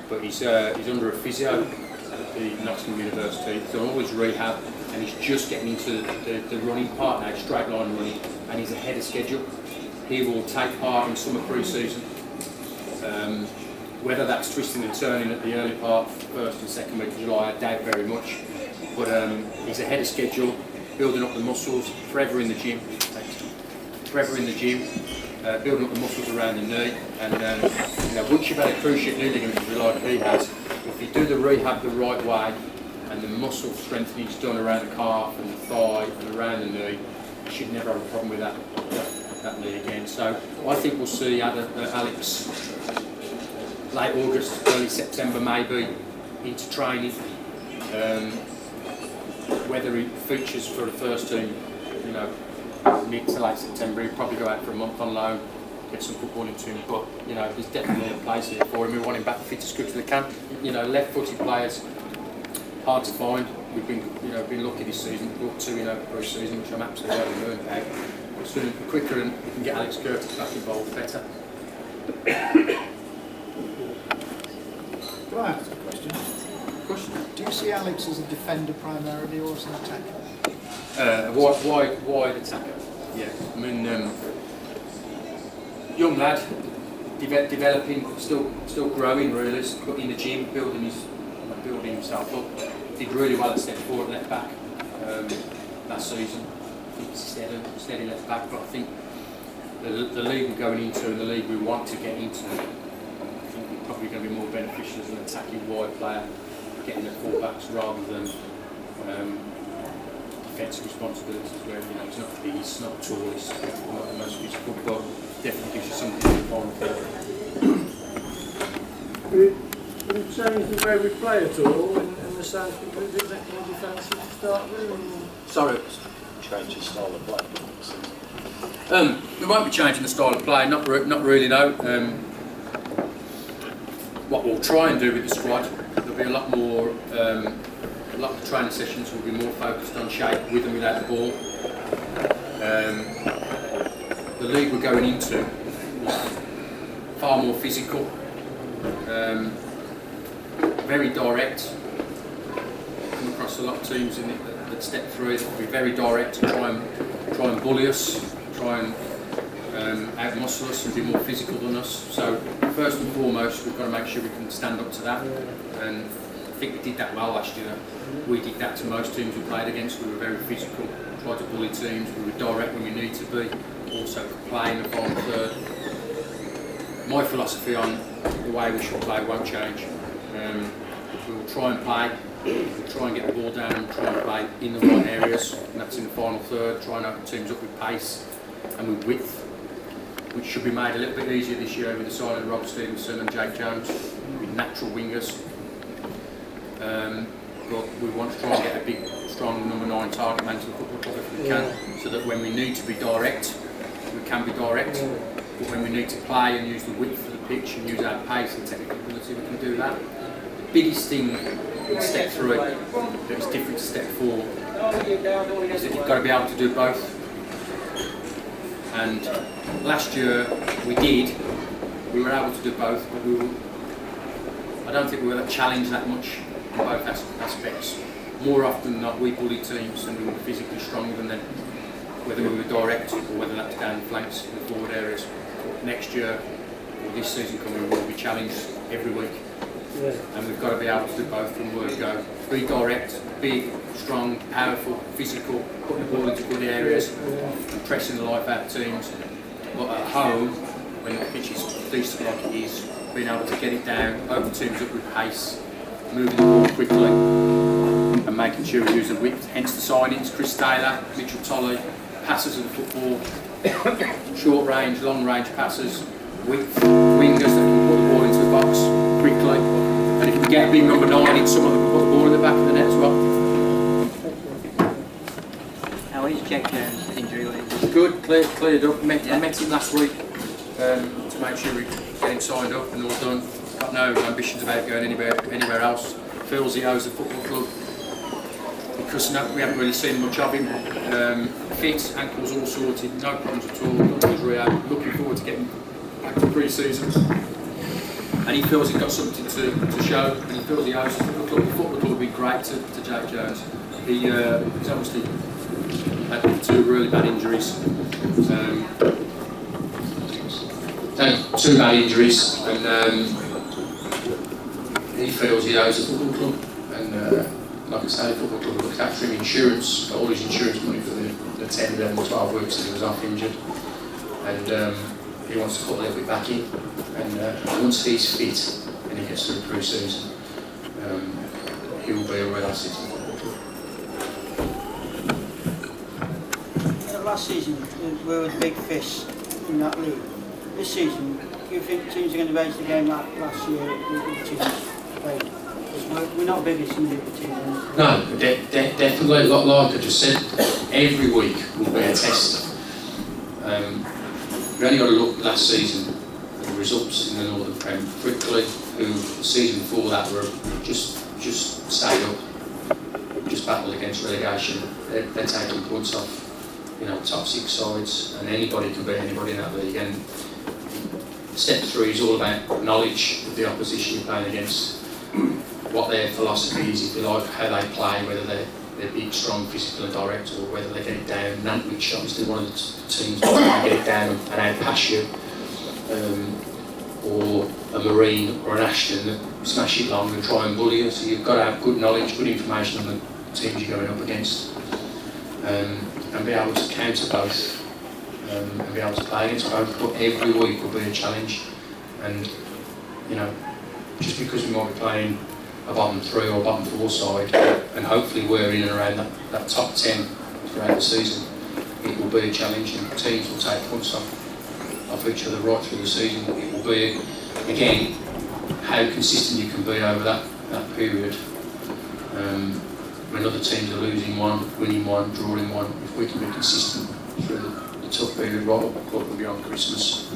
But he's under a physio at the Nottingham University. He's done all his rehab, and he's just getting into the running part now, straight line running, and he's ahead of schedule. He will take part in summer pre-season. Whether that's twisting and turning at the early part, first and second week of July, I doubt very much. But he's ahead of schedule, building up the muscles, forever in the gym. Forever in the gym, building up the muscles around the knee. And once you've had a cruciate knee ligament like he has, if you do the rehab the right way, and the muscle strengthening is done around the calf and the thigh and around the knee, you should never have a problem with that knee again. So I think we'll see Alex late August, early September maybe, into training. Whether he features for the first team, you know, mid to late September, he'll probably go out for a month on loan, get some football into him. But you know, there's definitely a place here for him. We want him back fit as quick as we can. You know, left-footed players hard to find. We've been lucky this season. We've got 2 pre-season, which I'm absolutely over the moon about. The sooner, the quicker, and we can get Alex Curtis back involved, the better. Can I ask a question? Do you see Alex as a defender primarily or as an attacker? Wide attacker. Yeah. I mean, young lad, developing, still growing really. Got in the gym, building himself up. Did really well at step 4 at left back last season. I think he's steady left back, but I think the league we're going into and the league we want to get into, I think we're probably going to be more beneficial as an attacking wide player, getting the full-backs rather than defensive responsibilities where, you know, he's not the biggest, not the tallest, not the most physical, but definitely gives you something to look on for. Will it change the way we play at all in the sense because it's a bit more defensive to start with? Sorry. Change your style of play. We won't be changing the style of play, not really, no. What we'll try and do with the squad, there'll be a lot more, a lot of the training sessions will be more focused on shape with and without the ball. The league we're going into is far more physical, very direct. Come across a lot of teams in it that step through. They'll be very direct to try and bully us, try and out-muscle us and be more physical than us. So first and foremost, we've got to make sure we can stand up to that. And I think we did that well last year. We did that to most teams we played against. We were very physical, tried to bully teams. We were direct when we need to be. Also could play in the final third. My philosophy on the way we should play won't change. We will try and play. We'll try and get the ball down and try and play in the right areas, and that's in the final third, try and open teams up with pace and with width, which should be made a little bit easier this year with the signing of Rob Stevenson and Jake Jones, with natural wingers. But we want to try and get a big, strong number 9 target man to the football club if we can, so that when we need to be direct, we can be direct, but when we need to play and use the width of the pitch and use our pace and technical ability, we can do that. The biggest thing in step 3 that is different to step 4 is that you've got to be able to do both. And last year we were able to do both, but I don't think we were challenged that much in both aspects. More often than not, we bullied teams and we were physically stronger than them, whether we were direct or whether that was down the flanks in the forward areas. Next year, or this season coming, we'll be challenged every week. Yeah. And we've got to be able to do both from word go. Be direct, big, strong, powerful, physical, putting the ball into good areas, and pressing the life out of teams. But at home, when the pitch is decent like it is, being able to get it down, open teams up with pace, moving the ball quickly, and making sure we use the width. Hence the signings, Chris Taylor, Mitchell Tolley, passers of the football, short range, long range passers, width, wingers that can put the ball into the box quickly. And if we get a big number 9 in, someone that can put the ball in the back of the net as well. How is Jake Jones' injury? Good, cleared up. I met him last week to make sure we get him signed up and all done. Got no ambitions about going anywhere else. Feels he owes the football club because we haven't really seen much of him. Fit, ankles all sorted, no problems at all. Done his rehab. Looking forward to getting back to pre-season. And he feels he's got something to show, and he feels he owes the football club. The football club would be great to Jake Jones. He's obviously had 2 really bad injuries. 2 bad injuries, and he feels he owes the football club. And like I say, the football club looked after him, insurance, all his insurance money for the 10, 11, 12 weeks that he was off injured. And he wants to put a little bit back in. And once he's fit and he gets through pre-season, he will be a real asset to the football club. Last season we were the big fish in that league. This season you think teams are going to raise the game like last year with teams playing? Because we're not big as some of the other teams. No, definitely. Like I just said, every week will be a test. We've only got to look last season at the results in the Northern Prem. Quickly, who the season before that were just stayed up, just battled against relegation. They're taking points off, top 6 sides, and anybody can beat anybody in that league. And step 3 is all about knowledge of the opposition you're playing against, what their philosophy is, if you like, how they play, whether they're big, strong, physical and direct, or whether they get it down. Nantwich, obviously one of the teams that get it down and outpass you, or a Marine or an Ashton that smash it long and try and bully you. So you've got to have good knowledge, good information on the teams you're going up against, and be able to counter both, and be able to play against both. But every week will be a challenge, and just because we might be playing a bottom 3 or a bottom 4 side, and hopefully we're in and around that top 10 throughout the season, it will be a challenge, and teams will take points off each other right through the season. It will be, again, how consistent you can be over that period. When other teams are losing one, winning one, drawing one, if we can be consistent through the tough period right up beyond Christmas,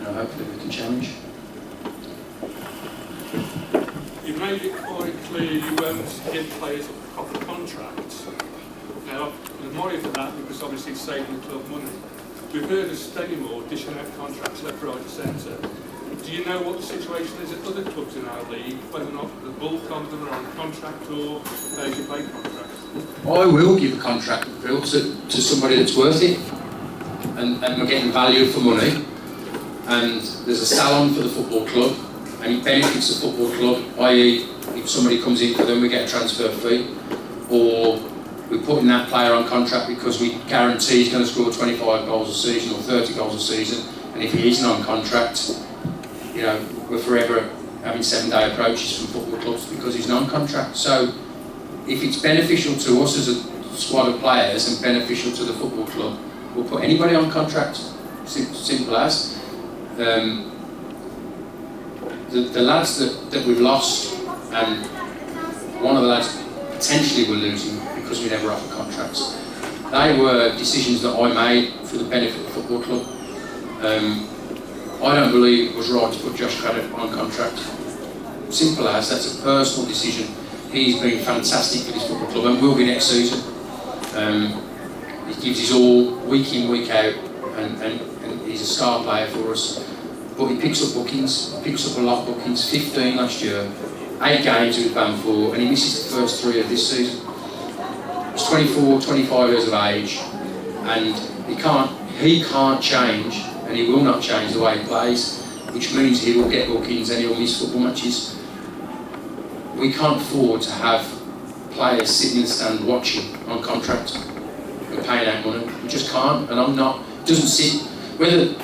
hopefully we can challenge. You made it quite clear you won't give players a proper contract. Now, I admire you for that because obviously it's saving the club money. We've heard of Stenimore dishing out contracts left, right and centre. Do you know what the situation is at other clubs in our league, whether or not the bulk of them are on contract or pay-to-play contracts? I will give a contract, Bill, to somebody that's worth it, and we're getting value for money, and there's a salon for the football club, and it benefits the football club, i.e. if somebody comes in for them we get a transfer fee, or we're putting that player on contract because we guarantee he's going to score 25 goals a season or 30 goals a season, and if he isn't on contract, we're forever having 7-day approaches from football clubs because he's non-contract. So if it's beneficial to us as a squad of players and beneficial to the football club, we'll put anybody on contract, simple as. The lads that we've lost, and one of the lads potentially we're losing because we never offer contracts, they were decisions that I made for the benefit of the football club. I don't believe it was right to put Josh Craddock on contract. Simple as, that's a personal decision. He's been fantastic for this football club and will be next season. He gives his all week in, week out, and he's a star player for us. But he picks up bookings, a lot of bookings, 15 last year, 8 games he was banned for, and he misses the first 3 of this season. He's 24, 25 years of age, and he can't change, and he will not change the way he plays, which means he will get bookings and he'll miss football matches. We can't afford to have players sitting in the stand watching on contract and paying out money. We just can't, and it doesn't sit, whether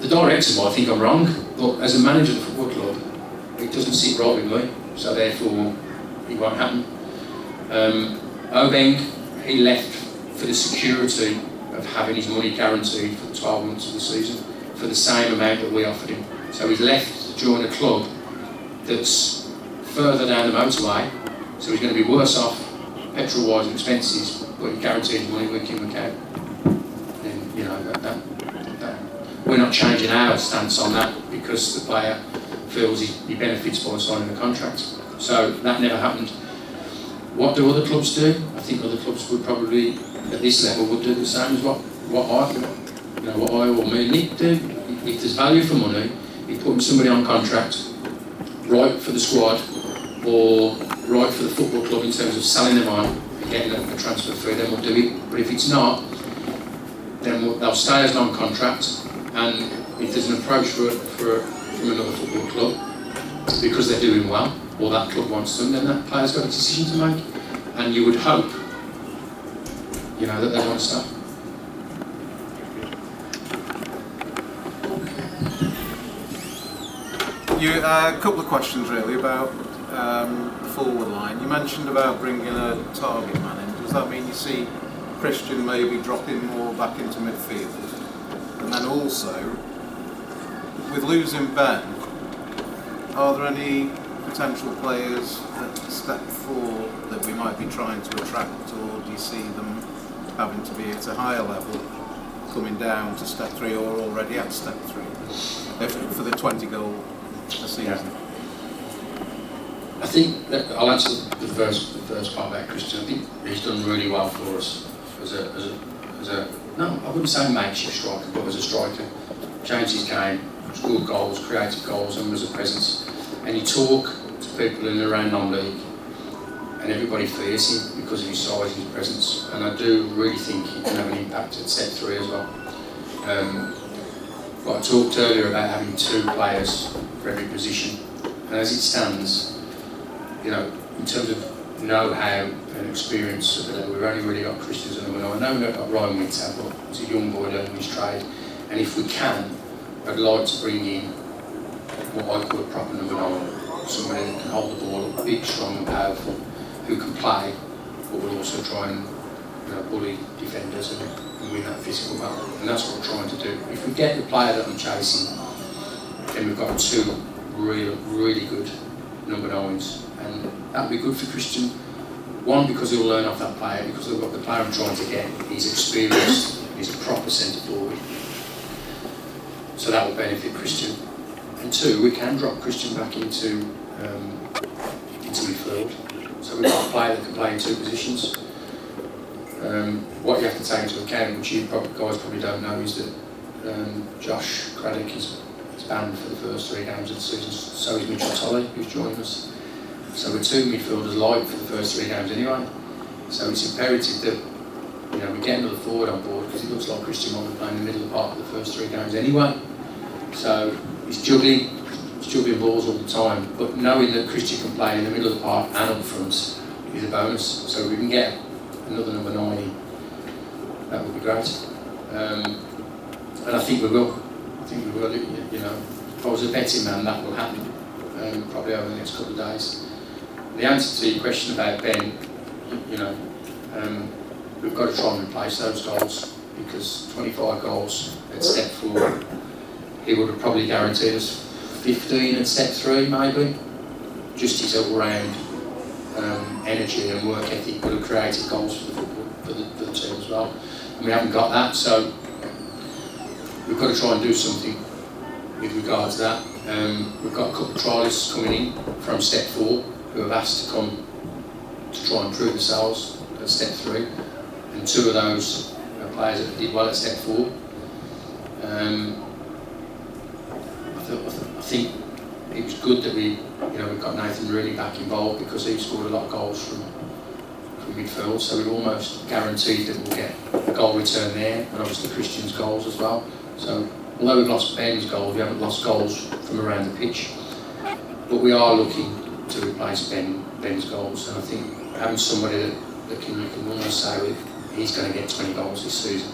the directors might think I'm wrong, but as a manager of the football club, it doesn't sit right with me, so therefore it won't happen. Obeng, he left for the security of having his money guaranteed for the 12 months of the season for the same amount that we offered him. So he's left to join a club that's further down the motorway, so he's going to be worse off petrol-wise and expenses, but he guaranteed money week in, week out. And we're not changing our stance on that because the player feels he benefits by signing the contract. So that never happened. What do other clubs do? I think other clubs would probably, at this level, would do the same as what I or Nick do. If there's value for money, if putting somebody on contract, right for the squad, or right for the football club in terms of selling them on and getting a transfer fee, then we'll do it. But if it's not, then they'll stay as non-contract, and if there's an approach from another football club, because they're doing well, or that club wants them, then that player's got a decision to make. And you would hope, that they want to start. A couple of questions really about the forward line. You mentioned about bringing a target man in. Does that mean you see Christian maybe dropping more back into midfield? And then also, with losing Ben, are there any potential players at step 4 that we might be trying to attract, or do you see them having to be at a higher level, coming down to step 3, or already at step 3 for the 20 goal a season? Yeah. I think that I'll answer the first part about Christian. I think he's done really well for us as a no, I wouldn't say makeshift striker, but as a striker. Changed his game, scored goals, created goals, and was a presence. And you talk to people in and around non-league, and everybody fears him because of his size and his presence. And I do really think he can have an impact at step 3 as well. But I talked earlier about having 2 players for every position, and as it stands, you know, in terms of know-how and experience, we've only really got Christian as a number 9. I know we've got Ryan Winter, but he's a young boy learning his trade. And if we can, I'd like to bring in what I call a proper number 9, somebody that can hold the ball up, big, strong and powerful, who can play, but will also try and bully defenders and win that physical battle. And that's what we're trying to do. If we get the player that I'm chasing, then we've got 2 really good number 9s. And that would be good for Christian. 1, because he'll learn off that player, because the player I'm trying to get, he's experienced, he's a proper centre forward. So that will benefit Christian. And 2, we can drop Christian back into midfield. So we've got a player that can play in 2 positions. What you have to take into account, which you guys probably don't know, is that Josh Craddock is banned for the first 3 games of the season. So is Mitchell Tolley, who's joined us. So we're 2 midfielders light for the first 3 games anyway. So it's imperative that we get another forward on board, because it looks like Christian will be playing in the middle of the park for the first 3 games anyway. So he's juggling balls all the time, but knowing that Christian can play in the middle of the park and up front is a bonus. So if we can get another number 9 in, that would be great. And I think we will. If I was a betting man, that will happen, probably over the next couple of days. The answer to your question about Ben, we've got to try and replace those goals, because 25 goals at step 4, he would have probably guaranteed us 15 at step 3 maybe. Just his all-round energy and work ethic would have created goals for the team as well. And we haven't got that, so we've got to try and do something with regard to that. We've got a couple of trialists coming in from step 4 who have asked to come to try and prove themselves at step 3, and 2 of those players that did well at step 4. I think it was good that we've got Nathan really back involved, because he scored a lot of goals from midfield, so we've almost guaranteed that we'll get a goal return there, and obviously Christian's goals as well. So although we've lost Ben's goals, we haven't lost goals from around the pitch, but we are looking to replace Ben's goals, and I think having somebody that you can almost say he's going to get 20 goals this season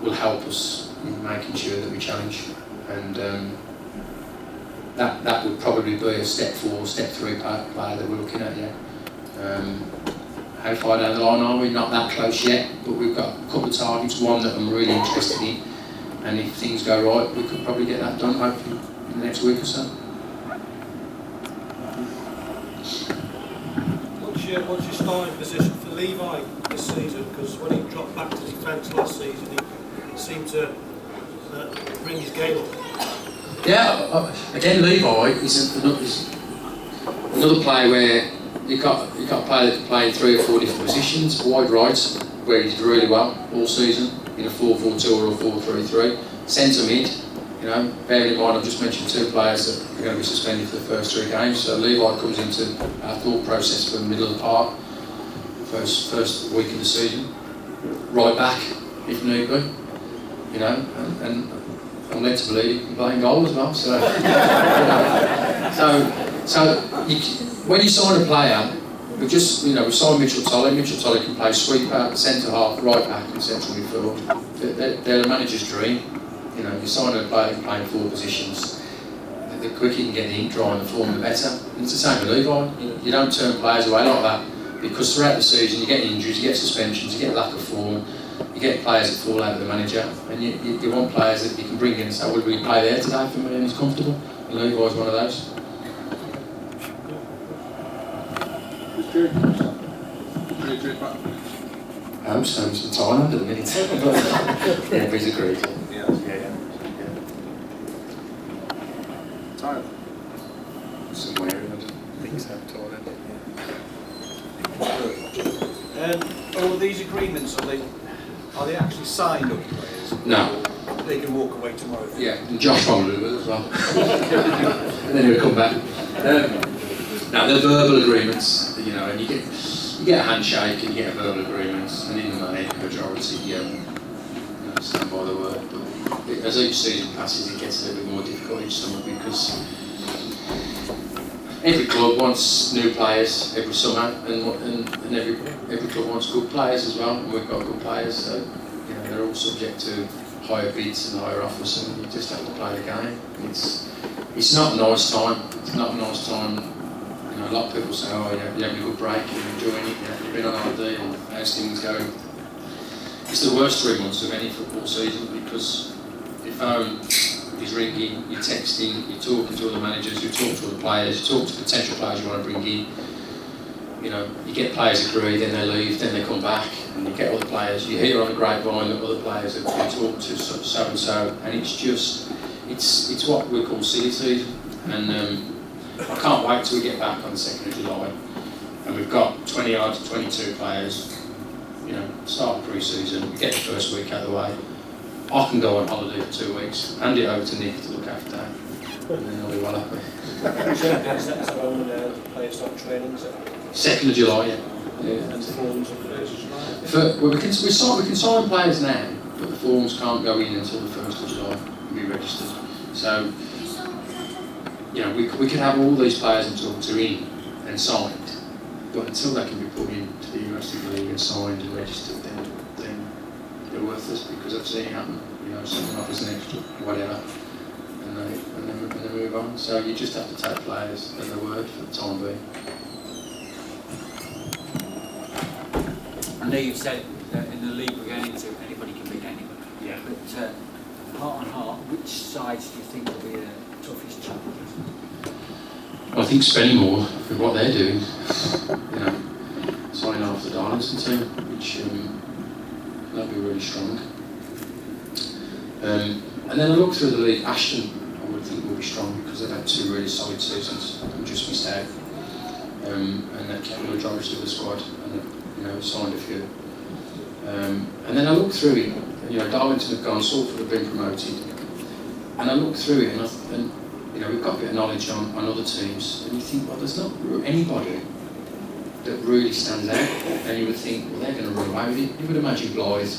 will help us in making sure that we challenge. And that would probably be a step 4, step 3 player that we're looking at, yeah. How far down the line are we? Not that close yet, but we've got a couple of targets, one that I'm really interested in, and if things go right, we could probably get that done hopefully in the next week or so. What's your starting position for Levi this season? Because when he dropped back to defence last season, he seemed to bring his game up. Yeah, again, Levi is another player where you've got a player that can play in 3 or 4 different positions. Wide right, where he did really well all season, in a 4-4-2 or a 4-3-3. Centre mid, bearing in mind I've just mentioned 2 players that are going to be suspended for the first 3 games. So Levi comes into our thought process for the middle of the park, first week of the season. Right back, if need be, and I'm led to believe he can play in goal as well. So, when you sign a player, we signed Mitchell Tolley. Mitchell Tolley can play sweeper, centre half, right back, and central midfield. They're the manager's dream. You sign a player who can play in 4 positions. The quicker you can get the ink dry and the form, the better. And it's the same with Levi. You don't turn players away like that, because throughout the season you get injuries, you get suspensions, you get lack of form. you get players that fall out of the manager, and you want players that you can bring in and say, well, will you play there today for me and he's comfortable? And Levi's one of those. I hope so, some time under the minute. Yeah, he's agreed. Yeah. Time. Somewhere, I don't think so, toilet. All of these agreements, are they actually signed up, players? No. They can walk away tomorrow. Yeah, and Josh probably will as well. And then he'll come back. No, they're verbal agreements, you know, and you get a handshake and you get a verbal agreement, and in the main majority, stand by the word. But as each season passes, it gets a little bit more difficult each summer because every club wants new players every summer, and every club wants good players as well, and we've got good players, so they're all subject to higher bids and higher offers, and you just have to play the game. It's not a nice time. It's not a nice time. A lot of people say, oh, you're having a good break, you're enjoying it, you've been on holiday, and how's things going? It's the worst 3 months of any football season because your phone is ringing, you're texting, you're talking to other managers, you talk to other players, you talk to potential players you want to bring in. You get players agree, then they leave, then they come back, and you get other players. You hear on the grapevine that other players have been talked to so and so, and it's what we call silly season. And I can't wait till we get back on the 2nd of July, and we've got 20 to 22 players. Start pre-season, get the first week out of the way. I can go on holiday for 2 weeks, hand it over to Nick to look after that, and then I'll be well happy. Is that when the players start training? 2nd of July, yeah. And the forms of players as well? We can sign players now, but the forms can't go in until the 1st of July and be registered. So, we could have all these players and talk to in and signed, but until they can be put into the University League and signed and registered, then they're worthless, because I've seen it happen. Someone offers an extra whatever, and they move on. So you just have to take players at their word for the time being. I know you've said that in the league we're going into, anybody can beat anybody. Yeah. But heart on heart, which sides do you think will be the toughest challenges? I think Spennymoor, with what they're doing, signing off the Darlington team, which that'll be really strong. And then I look through the league. Ashton, I would think, will be strong because they've had 2 really solid seasons and just missed out. And they've kept the majority of the squad and they've signed a few. And then I look through it. Darlington have gone, Salford have been promoted, and I look through it and we've got a bit of knowledge on other teams, and you think, well, there's not anybody that really stands out, and you would think, well, they're going to run away with it. You would imagine Blythe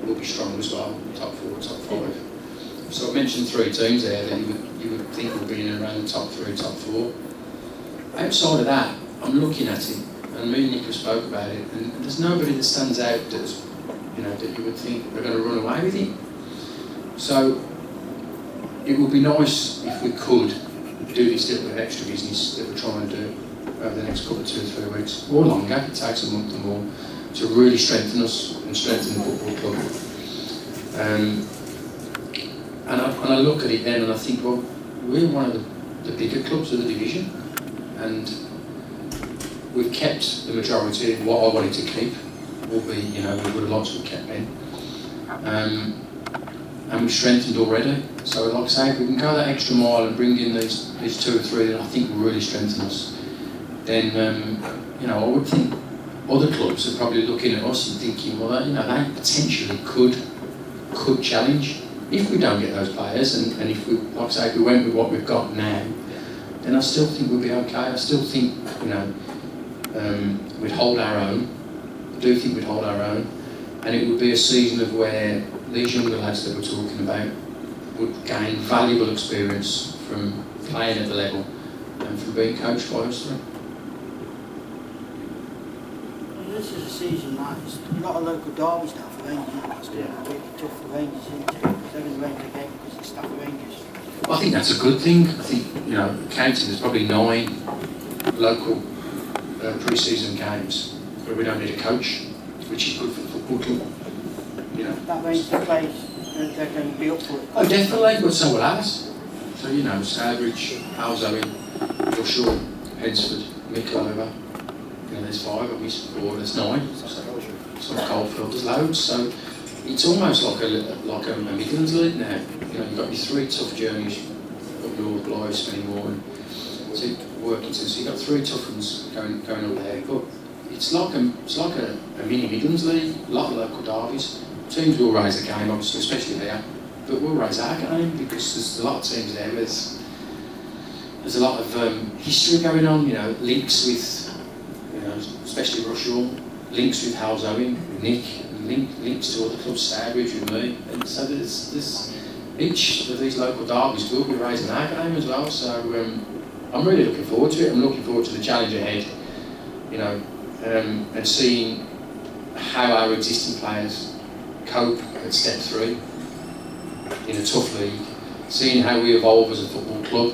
will be strong as well, top 4, top 5. So I mentioned 3 teams there that you would think will be in and around the top 3, top 4. Outside of that, I'm looking at it, and me and Nick have spoke about it, and there's nobody that stands out that's, that you would think they're going to run away with it. So it would be nice if we could do this little bit of extra business that we're trying to do over the next couple of 2 or 3 weeks, or longer. It takes a month or more to really strengthen us and strengthen the football club. And I look at it then and I think, well, we're one of the bigger clubs of the division, and we've kept the majority of what I wanted to keep. We would have liked to have kept Ben. And we've strengthened already. So like I say, if we can go that extra mile and bring in these 2 or 3 that I think will really strengthen us, then I would think other clubs are probably looking at us and thinking, well, they potentially could challenge if we don't get those players, and if we, like I say, if we went with what we've got now, then I still think we'll be okay. I still think we'd hold our own. I do think we'd hold our own, and it would be a season of where these younger lads that we're talking about would gain valuable experience from playing at the level and from being coached by us three. This is a season like it's not a local derby now for Rangers. It's going to be really tough for Rangers, isn't it? Because they're going to range the game because it's Stafford Rangers. I think that's a good thing. I think, counting, there's probably 9 local pre-season games where we don't need a coach, which is good for the football club. You know. That means the players, they're going to be up for it. Oh, definitely, but so will ours. So, you know, Starbridge, Halzowen, Rushall, Pensford, Micklova, you know, there's 5 of us, or there's 9, so Coldfield, there's loads. So it's almost like a Midlands league now. You know, you've got your 3 tough journeys up north, Blythe, Spennymoor, and to Workington. So you've got 3 tough ones going up there. But it's like a mini Midlands league, a lot of local derbies. Teams will raise a game, obviously, especially here. But we'll raise our game because there's a lot of teams there. There's a lot of history going on. You know, links with, you know, especially Rushall, links with Halzowen, Nick, links to other clubs, Stafford with me, and so there's each of these local derbies will be raising our game as well. So I'm really looking forward to it. I'm looking forward to the challenge ahead. You know, and seeing how our existing players cope at step 3. In a tough league, seeing how we evolve as a football club,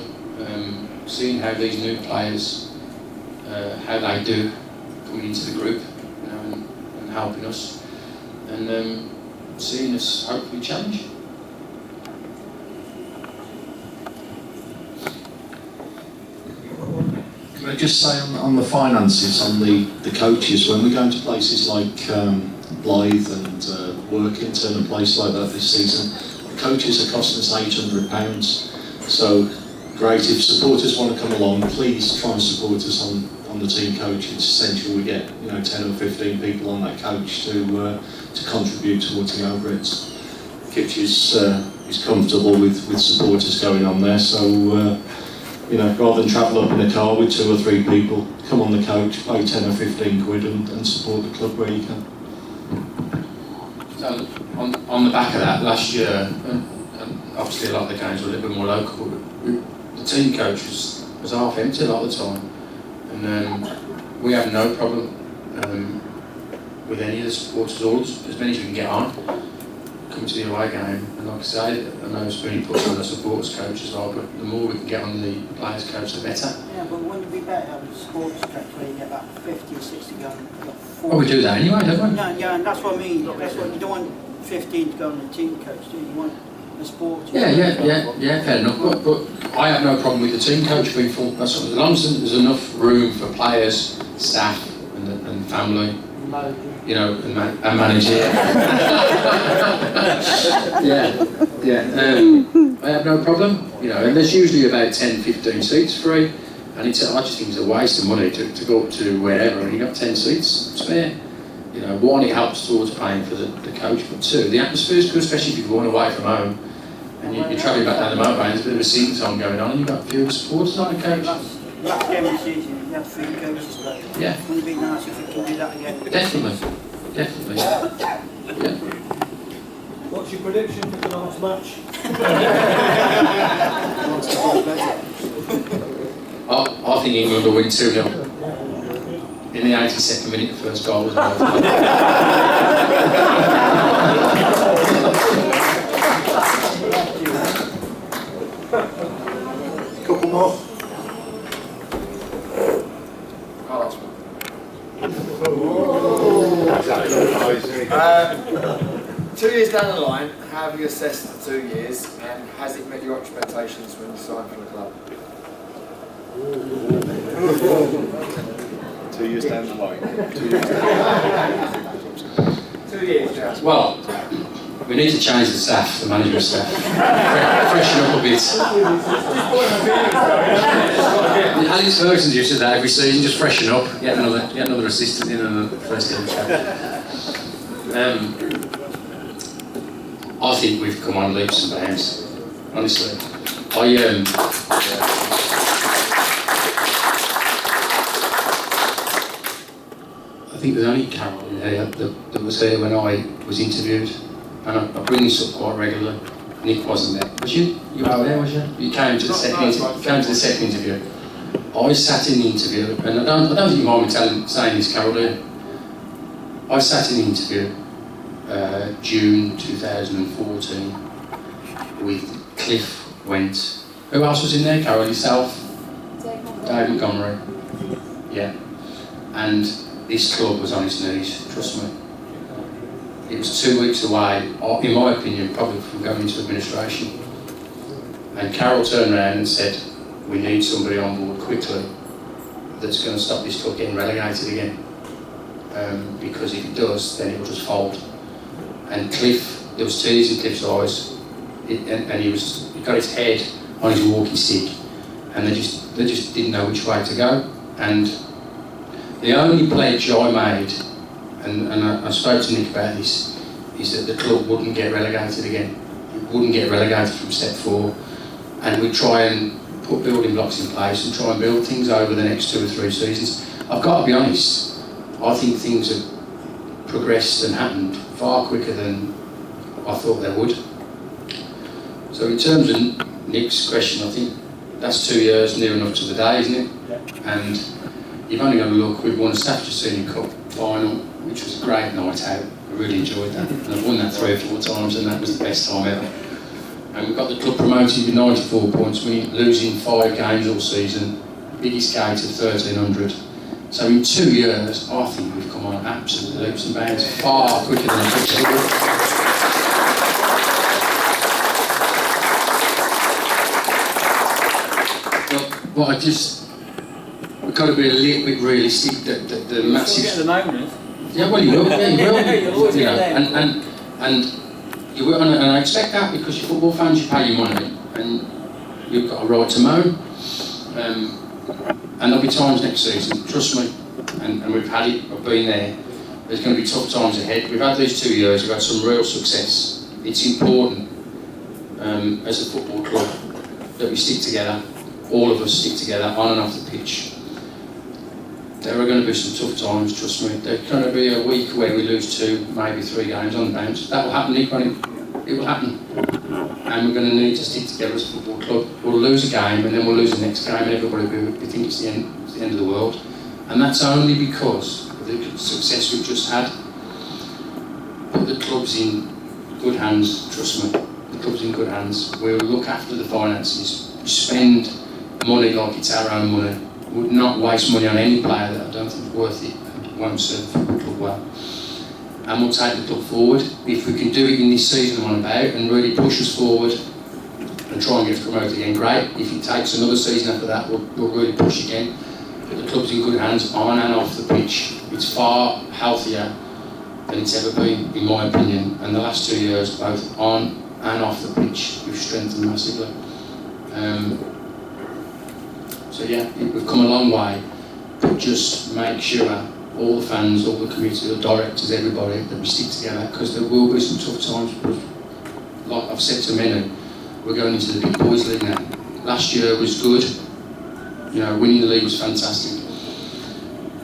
seeing how these new players, how they do coming into the group, you know, and helping us, and seeing us hopefully challenge. Can I just say on the finances, on the coaches, when we go into places like Blythe and Workington and places like that this season, coaches are costing us £800, so great. If supporters want to come along, please try and support us on the team coach. It's essential we get 10 or 15 people on that coach to contribute towards the overheads. Kitch is comfortable with supporters going on there, so rather than travel up in a car with 2 or 3 people, come on the coach, pay 10 or 15 quid and support the club where you can. So on the back of that, last year, and obviously a lot of the games were a little bit more local, but the team coach was half empty a lot of the time, and we have no problem with any of the supporters, all as many as we can get on, come to the away game. And like I say, I know Spoonie puts on the supporters coach as well, but the more we can get on the players coach, the better. Yeah, but wouldn't it be better having a sports coach where you get about 50 or 60 going? Well, we do that anyway, don't we? No, yeah, and that's what I mean. That's what you don't want 15 to go on the team coach, do you? You want the sports. Yeah, fair enough. But I have no problem with the team coach being full. That's as long as there's enough room for players, staff, and family. You know, and manager. I have no problem. You know, and there's usually about 10, 15 seats free. And I just think it's a waste of money to go up to wherever and you've got 10 seats spare. You know, 1, it helps towards paying for the coach, but 2, the atmosphere's good, especially if you're going away from home and you're travelling back down the motorway and there's a bit of a sing song going on and you've got a few supporters on the coach. Last game of the season, you had 3 coaches play. Yeah. Wouldn't it be nice if we could do that again? Definitely. Yeah. What's your prediction for tonight's match? I think England will win 2-0. In the 82nd minute, the first goal was made. Couple more. Two years down the line, how have you assessed the 2 years and has it met your expectations when you signed for the club? 2 years down the line. 2 years now. Well, we need to change the staff, the management staff. Freshen up a bit. Alex Ferguson used to that every season, just freshen up, get another assistant in and the first game. I think we've come on leaps and bounds, honestly. I think there's only Carol here that was here when I was interviewed, and I bring this up quite regularly. Nick wasn't there. Was you? You were there, was you? You came to the second interview. I sat in the interview, and I don't think you mind me saying this, Carol, do you? I sat in the interview June 2014 with Cliff Went. Who else was in there? Carol, yourself? Dave Montgomery. Yeah. And this club was on its knees, trust me. it was 2 weeks away, in my opinion, probably from going into administration. And Carol turned around and said, we need somebody on board quickly that's going to stop this club getting relegated again. Because if it does, then it will just fold. And Cliff, there was tears in Cliff's eyes, and he got his head on his walking stick, and they just didn't know which way to go. And the only pledge I made, and I spoke to Nick about this, is that the club wouldn't get relegated again. It wouldn't get relegated from step 4, and we'd try and put building blocks in place and try and build things over the next 2 or 3 seasons. I've got to be honest, I think things have progressed and happened far quicker than I thought they would. So in terms of Nick's question, I think that's 2 years near enough to the day, isn't it? Yeah. And you've only got to look, we've won a Stafford Senior Cup final, which was a great night out. I really enjoyed that. And I've won that 3 or 4 times, and that was the best time ever. And we've got the club promoted with 94 points, losing 5 games all season, biggest gate of 1,300. So in 2 years, I think we've come on absolute leaps and bounds, far quicker than I thought we would. But we've got to be a little bit realistic that the massive... You'll get the moment. Yeah, well, you will. Yeah, you will. You'll always get there. And you will, and I expect that because you're football fans, you pay your money, and you've got a right to moan. And there'll be times next season, trust me, and we've had it, I've been there. There's going to be tough times ahead. We've had these 2 years, we've had some real success. It's important as a football club that we stick together, all of us stick together on and off the pitch. There are going to be some tough times, trust me. There's going to be a week where we lose 2, maybe 3 games on the bounce. That will happen, Nick, won't it? It will happen. And we're going to need to stick together as a football club. We'll lose a game and then we'll lose the next game, and everybody will think it's the end of the world. And that's only because of the success we've just had. But the club's in good hands, trust me. The club's in good hands. We'll look after the finances. We spend money like it's our own money. We would not waste money on any player that I don't think is worth it and won't serve the football club well. And we'll take the club forward. If we can do it in this season I'm on about and really push us forward and try and get us promoted again, great. If it takes another season after that, we'll really push again. But the club's in good hands on and off the pitch. It's far healthier than it's ever been, in my opinion. And the last 2 years, both on and off the pitch, we've strengthened massively. So yeah, we've come a long way, but just make sure all the fans, all the community, the directors, everybody, that we stick together, because there will be some tough times. But like I've said to many, we're going into the big boys league now. Last year was good, winning the league was fantastic,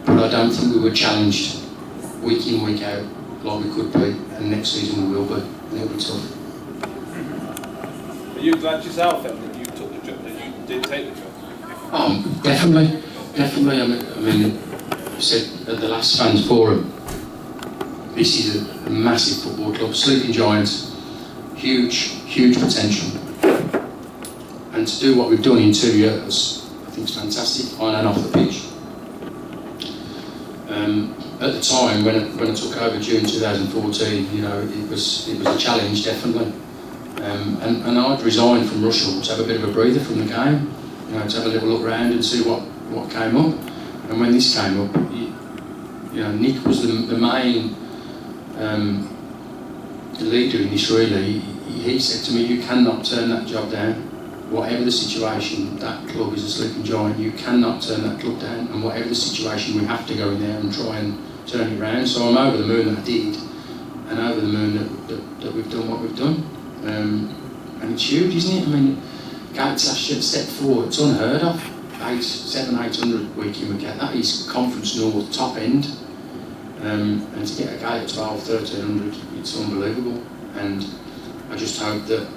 but I don't think we were challenged week in, week out like we could be, and next season we will be, and it'll be tough. Are you glad yourself then that you took the job, that you did take the job? Definitely. I mean, I said at the last fans forum, this is a massive football club, sleeping giants, huge potential. And to do what we've done in 2 years, I think it's fantastic, on and off the pitch. At the time, when I took over June 2014, it was a challenge, definitely. And I'd resigned from Russell to have a bit of a breather from the game, to have a little look around and see what came up. And when this came up, Nick was the main leader in this really. He said to me, you cannot turn that job down. Whatever the situation, that club is a sleeping giant. You cannot turn that club down, and whatever the situation, we have to go in there and try and turn it around. So I'm over the moon that I did, and over the moon that we've done what we've done. And it's huge, isn't it? I mean, gates last year, step 4, it's unheard of. 700-800 week in, that is Conference North top end. And to get a gate at 1,200-1,300, it's unbelievable. And I just hope that,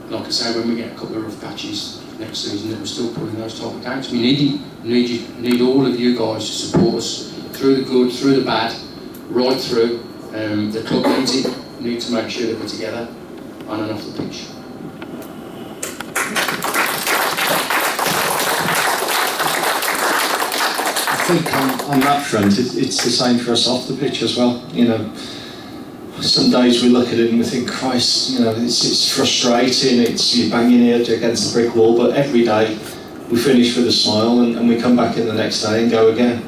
like I say, when we get a couple of rough patches next season, that we're still putting those type of games. We need all of you guys to support us through the good, through the bad, right through. The club needs it. We need to make sure that we're together on and off the pitch. I think on that front, it's the same for us off the pitch as well. some days we look at it and we think, Christ, you know, it's frustrating, you're banging your head against the brick wall, but every day we finish with a smile and we come back in the next day and go again.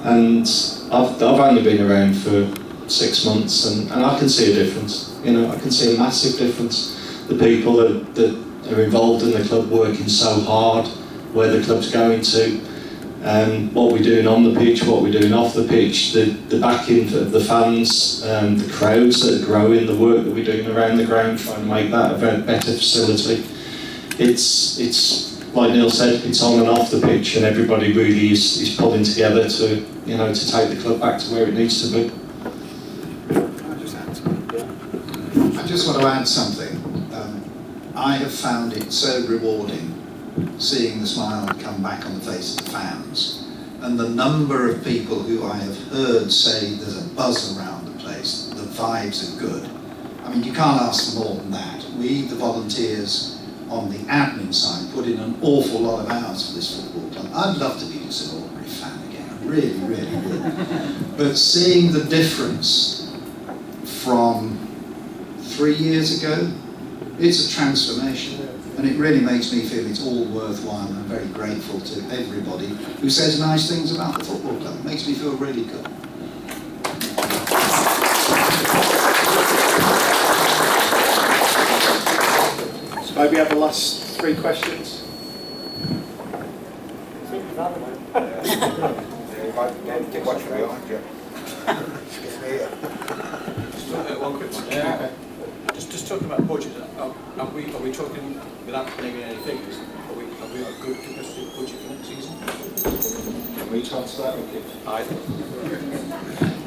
And I've only been around for 6 months and I can see a difference, you know, I can see a massive difference. The people that are involved in the club working so hard, where the club's going to, what we're doing on the pitch, what we're doing off the pitch, the backing of the fans, the crowds that are growing, the work that we're doing around the ground, trying to make that a better facility. It's like Neil said, it's on and off the pitch, and everybody really is pulling together to, you know, to take the club back to where it needs to be. I just want to add something. I have found it so rewarding seeing the smile come back on the face of the fans, and the number of people who I have heard say there's a buzz around the place, the vibes are good. I mean, you can't ask for more than that. We, the volunteers on the admin side, put in an awful lot of hours for this football club. I'd love to be just an ordinary fan again, I really, really would. But seeing the difference from 3 years ago, it's a transformation. And it really makes me feel it's all worthwhile, and I'm very grateful to everybody who says nice things about the football club. It makes me feel really good. So maybe have the last 3 questions. One quick one. Yeah. Okay. Just talking about budget, are we talking, without naming any figures, have we got a good competitive budget for next season? Can we answer that? Okay.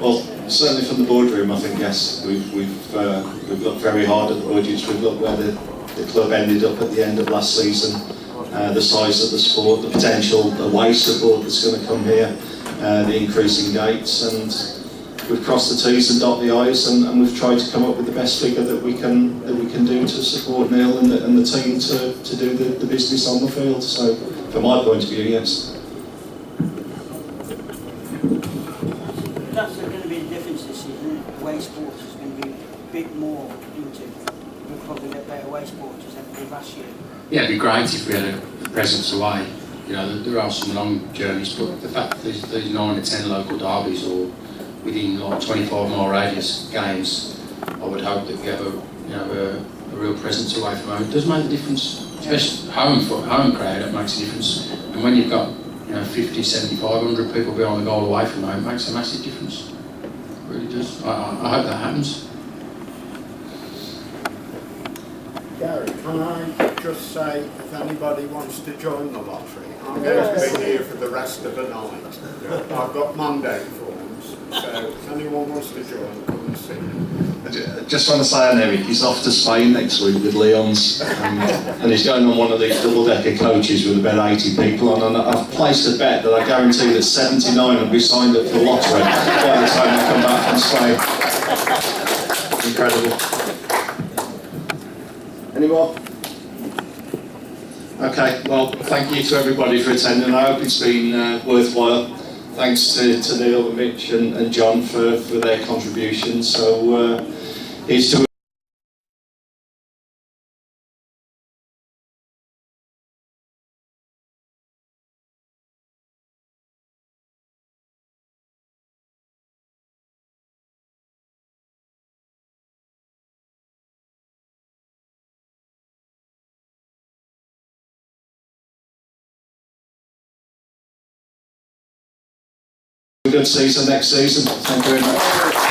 Well, certainly from the boardroom, I think yes. We've looked very hard at the budgets. We've looked where the club ended up at the end of last season, the size of the sport, the potential away support that's going to come here, the increasing dates, and we've crossed the T's and dot the I's, and we've tried to come up with the best figure that we can do to support Neil and the team to do the business on the field. So, from my point of view, yes. That's going to be the difference this season. Away sports is going to be a bit more into. We'll probably get better away sports than we did last year. Yeah, it'd be great if we had a presence away. You know, there are some long journeys, but the fact that there's 9 or 10 local derbies or within like 25 mile radius games, I would hope that we have a real presence away from home. It does make a difference, especially home crowd. That makes a difference. And when you've got 50, 75, 100 people behind the goal away from home, it makes a massive difference. It really does. I hope that happens. Gary, can I just say, if anybody wants to join the lottery, I'm going to be here for the rest of the night. I've got Monday forms, so if anyone wants to join, come and see me. I just want to say on Eric, he's off to Spain next week with Leon's, and he's going on one of these double-decker coaches with about 80 people on, and I've placed a bet that I guarantee that 79 will be signed up for the lottery by the time I come back from Spain. Incredible. Any more? Okay, well, thank you to everybody for attending. I hope it's been worthwhile. Thanks to Neil and Mitch and John for their contributions. So here's to a good season next season. Thank you very much.